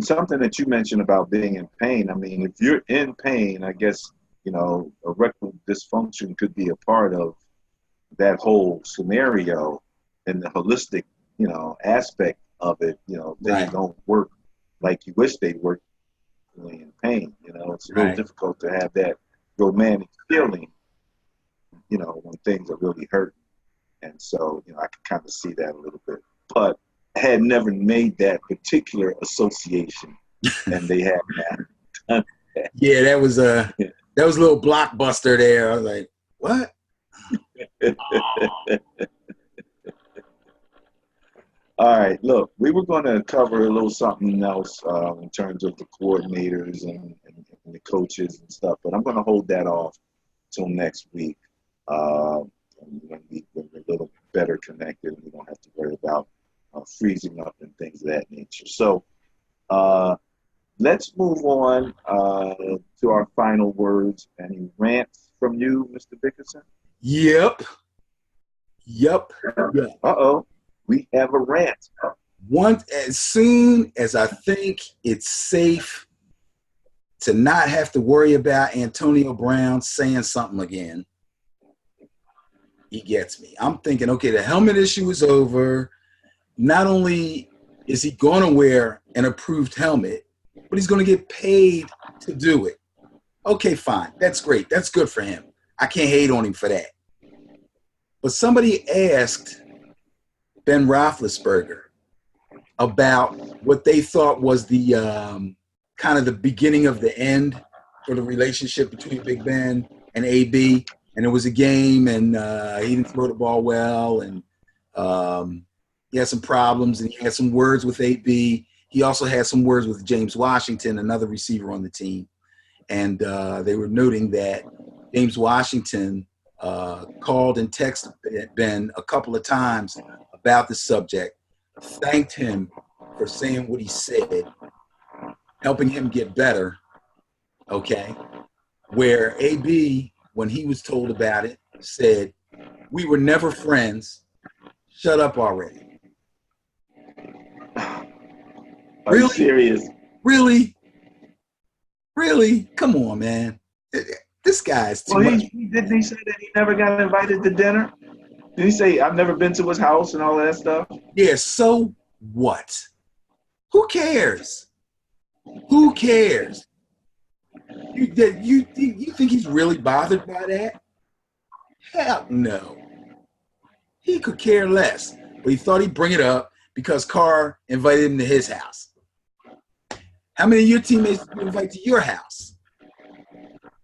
something that you mentioned about being in pain. I mean, if you're in pain, I guess erectile dysfunction could be a part of that whole scenario and the holistic aspect of it. Things Right. don't work like you wish they worked in pain. It's a little Right. difficult to have that romantic feeling, when things are really hurting. And so, I can kind of see that a little bit. But I had never made that particular association and they had done Yeah, that was a little blockbuster there. I was like, what? that. All right, look, we were going to cover a little something else in terms of the coordinators and the coaches and stuff, but I'm going to hold that off till next week uh, when we're a little better connected and we don't have to worry about freezing up and things of that nature. So uh, let's move on to our final words. Any rants from you, Mr. Dickerson? Yep. Yep. Yep. Uh-oh, we have a rant. Once as soon as I think it's safe to not have to worry about Antonio Brown saying something again, he gets me. I'm thinking, okay, the helmet issue is over. Not only is he going to wear an approved helmet, but he's going to get paid to do it. Okay, fine. That's great. That's good for him. I can't hate on him for that. But somebody asked Ben Roethlisberger about what they thought was the kind of the beginning of the end for the relationship between Big Ben and AB. And it was a game, and he didn't throw the ball well, and he had some problems, and he had some words with AB. He also had some words with James Washington, another receiver on the team. And they were noting that James Washington called and texted Ben a couple of times about the subject, thanked him for saying what he said, helping him get better, okay? Where AB, when he was told about it, said, "We were never friends. Shut up already." Are you serious? Really? Really? Come on, man. This guy is too Well, much. didn't he say that he never got invited to dinner? Did he say I've never been to his house and all that stuff? Yeah, so what? Who cares? Who cares? You think he's really bothered by that? Hell no. He could care less. But he thought he'd bring it up because Carr invited him to his house. How many of your teammates did you invite to your house?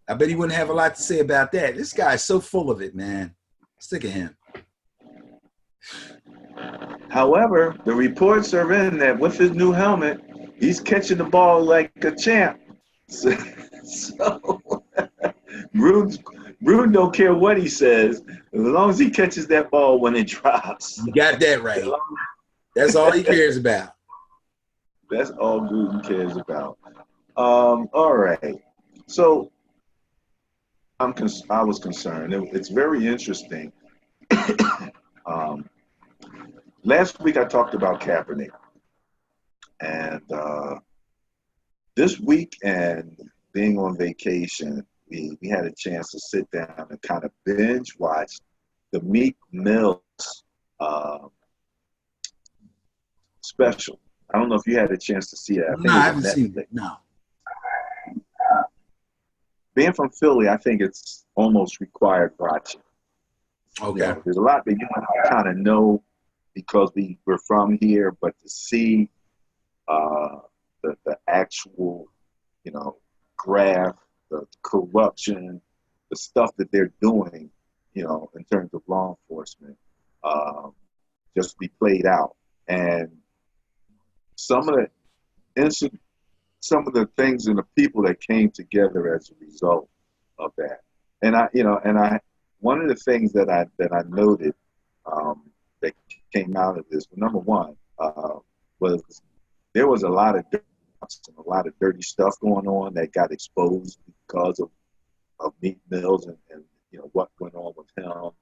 I bet he wouldn't have a lot to say about that. This guy's so full of it, man. Sick of him. However, the reports are in that with his new helmet, he's catching the ball like a champ. So Gruden don't care what he says, as long as he catches that ball when it drops. You got that right. That's all he cares about. That's all Gruden cares about. All right. So I was concerned. It's very interesting. Last week I talked about Kaepernick, and this weekend, being on vacation, we had a chance to sit down and kind of binge watch the Meek Mills special. I don't know if you had a chance to see that. I think No, I haven't seen it. No. Being from Philly, I think it's almost required watching. Okay. You know, there's a lot that you kind of know because we're from here, but to see the actual, graft, the corruption, the stuff that they're doing, in terms of law enforcement, just be played out. And some of the things and the people that came together as a result of that. And one of the things that I noted that came out of this, number one, was there was a lot of dirt and a lot of dirty stuff going on that got exposed because of Meek Mills and what went on with him.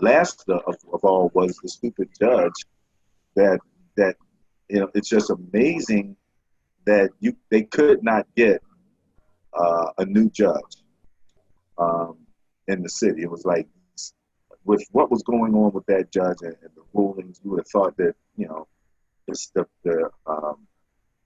Last of all was the stupid judge that it's just amazing that they could not get a new judge in the city. It was like, with what was going on with that judge and the rulings, you would have thought that the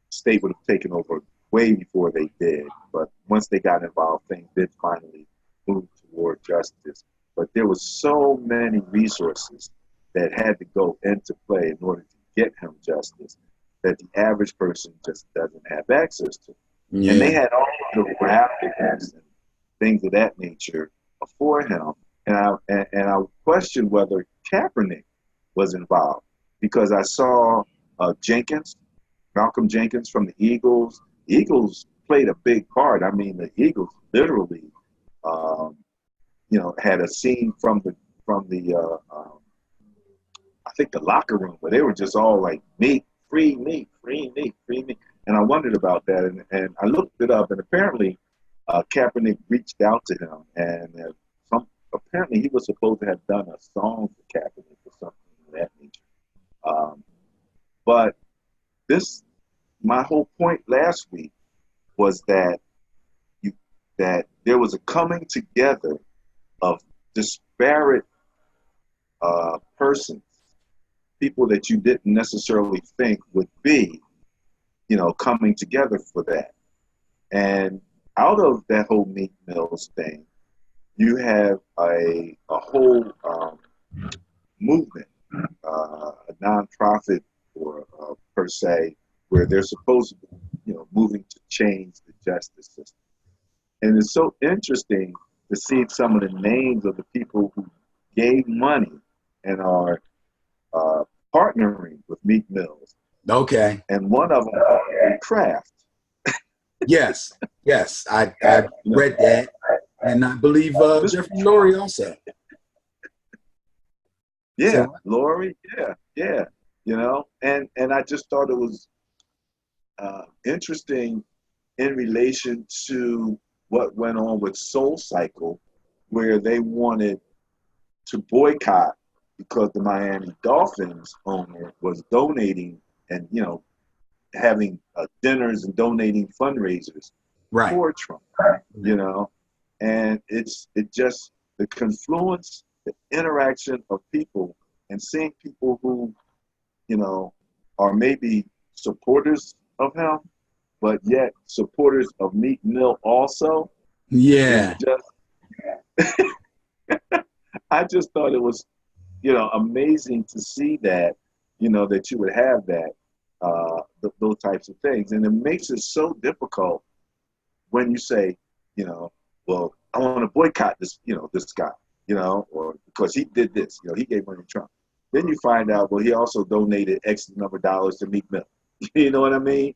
state would have taken over way before they did. But once they got involved, things did finally move toward justice. But there was so many resources that had to go into play in order to get him justice. that the average person just doesn't have access to. And they Yeah. had all of the graphics and things of that nature for him. And I questioned whether Kaepernick was involved because I saw Jenkins, Malcolm Jenkins from the Eagles. The Eagles played a big part. I mean, the Eagles literally, um, had a scene from the I think the locker room where they were just all like meat, free meat, free meat, free meat. And I wondered about that, and I looked it up, and apparently Kaepernick reached out to him, and apparently he was supposed to have done a song for Kaepernick or something of that nature. Um, but this, my whole point last week was you, that there was a coming together of disparate persons, people that you didn't necessarily think would be, coming together for that. And out of that whole Meek Mills thing, you have a whole movement, a nonprofit or per se, where they're supposed to be, moving to change the justice system. And it's so interesting to see some of the names of the people who gave money and are partnering with Meek Mills. Okay. And one of them is Kraft. Yes. Yes. I read that, and I believe Jeffrey Lurie also. Yeah, So, Lori. Yeah. And I just thought it was interesting in relation to what went on with Soul Cycle, where they wanted to boycott because the Miami Dolphins owner was donating and having dinners and donating fundraisers right. for Trump. And it just the confluence, the interaction of people, and seeing people who are maybe supporters of him, but yet supporters of Meek Mill also. Yeah. I just thought it was amazing to see that that you would have that those types of things, and it makes it so difficult when you say well, I want to boycott this guy or because he did this, he gave money to Trump. Then you find out, well, he also donated X number of dollars to Meek Mill. You know what I mean?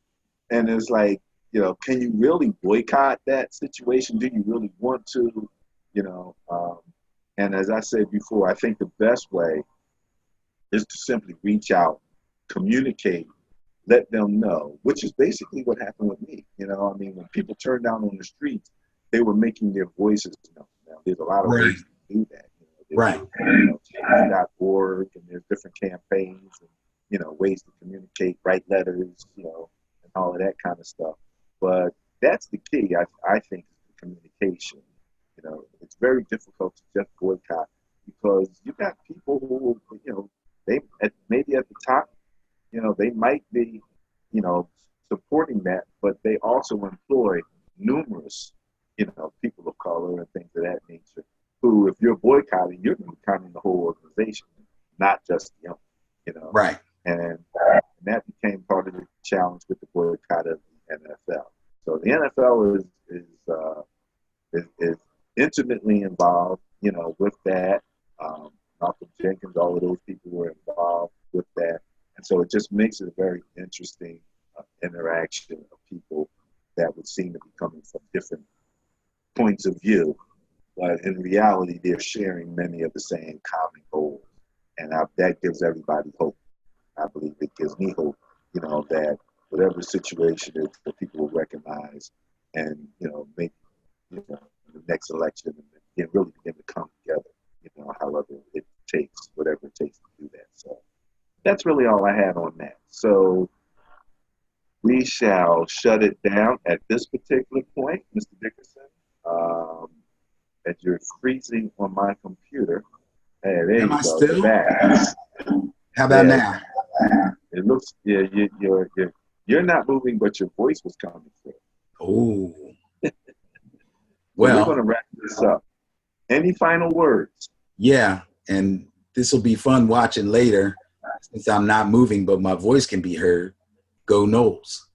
And it's like, can you really boycott that situation? Do you really want to? And as I said before, I think the best way is to simply reach out, communicate, let them know, which is basically what happened with me. I mean, when people turned down on the streets, they were making their voices known. Now, there's a lot of Right. ways to do that. Right. Change.org, and there's different campaigns and ways to communicate, write letters, and all of that kind of stuff. But that's the key, I think, is the communication. It's very difficult to just boycott because you got people who, maybe at the top, they might be, supporting that, but they also employ numerous, people of color and things of that nature. Who, if you're boycotting, you're boycotting the whole organization, not just the owner. Right. And that became part of the challenge with the boycott of the NFL. So the NFL is intimately involved, with that. Malcolm Jenkins, all of those people were involved with that. And so it just makes it a very interesting interaction of people that would seem to be coming from different points of view. But in reality, they're sharing many of the same common goals. And that gives everybody hope. I believe it gives me hope, that whatever the situation is, that people will recognize and, make, the next election and really begin to come together, however it takes, whatever it takes to do that. So that's really all I had on that. So we shall shut it down at this particular point, Mr. Dickerson. As you're freezing on my computer. Hey, there Am you I go. still? You're back. How about now? It looks, you're not moving, but your voice was coming through. Oh. So Well, we're going to wrap this up. Any final words? yeah, and this will be fun watching later since I'm not moving, but my voice can be heard. Go Knowles.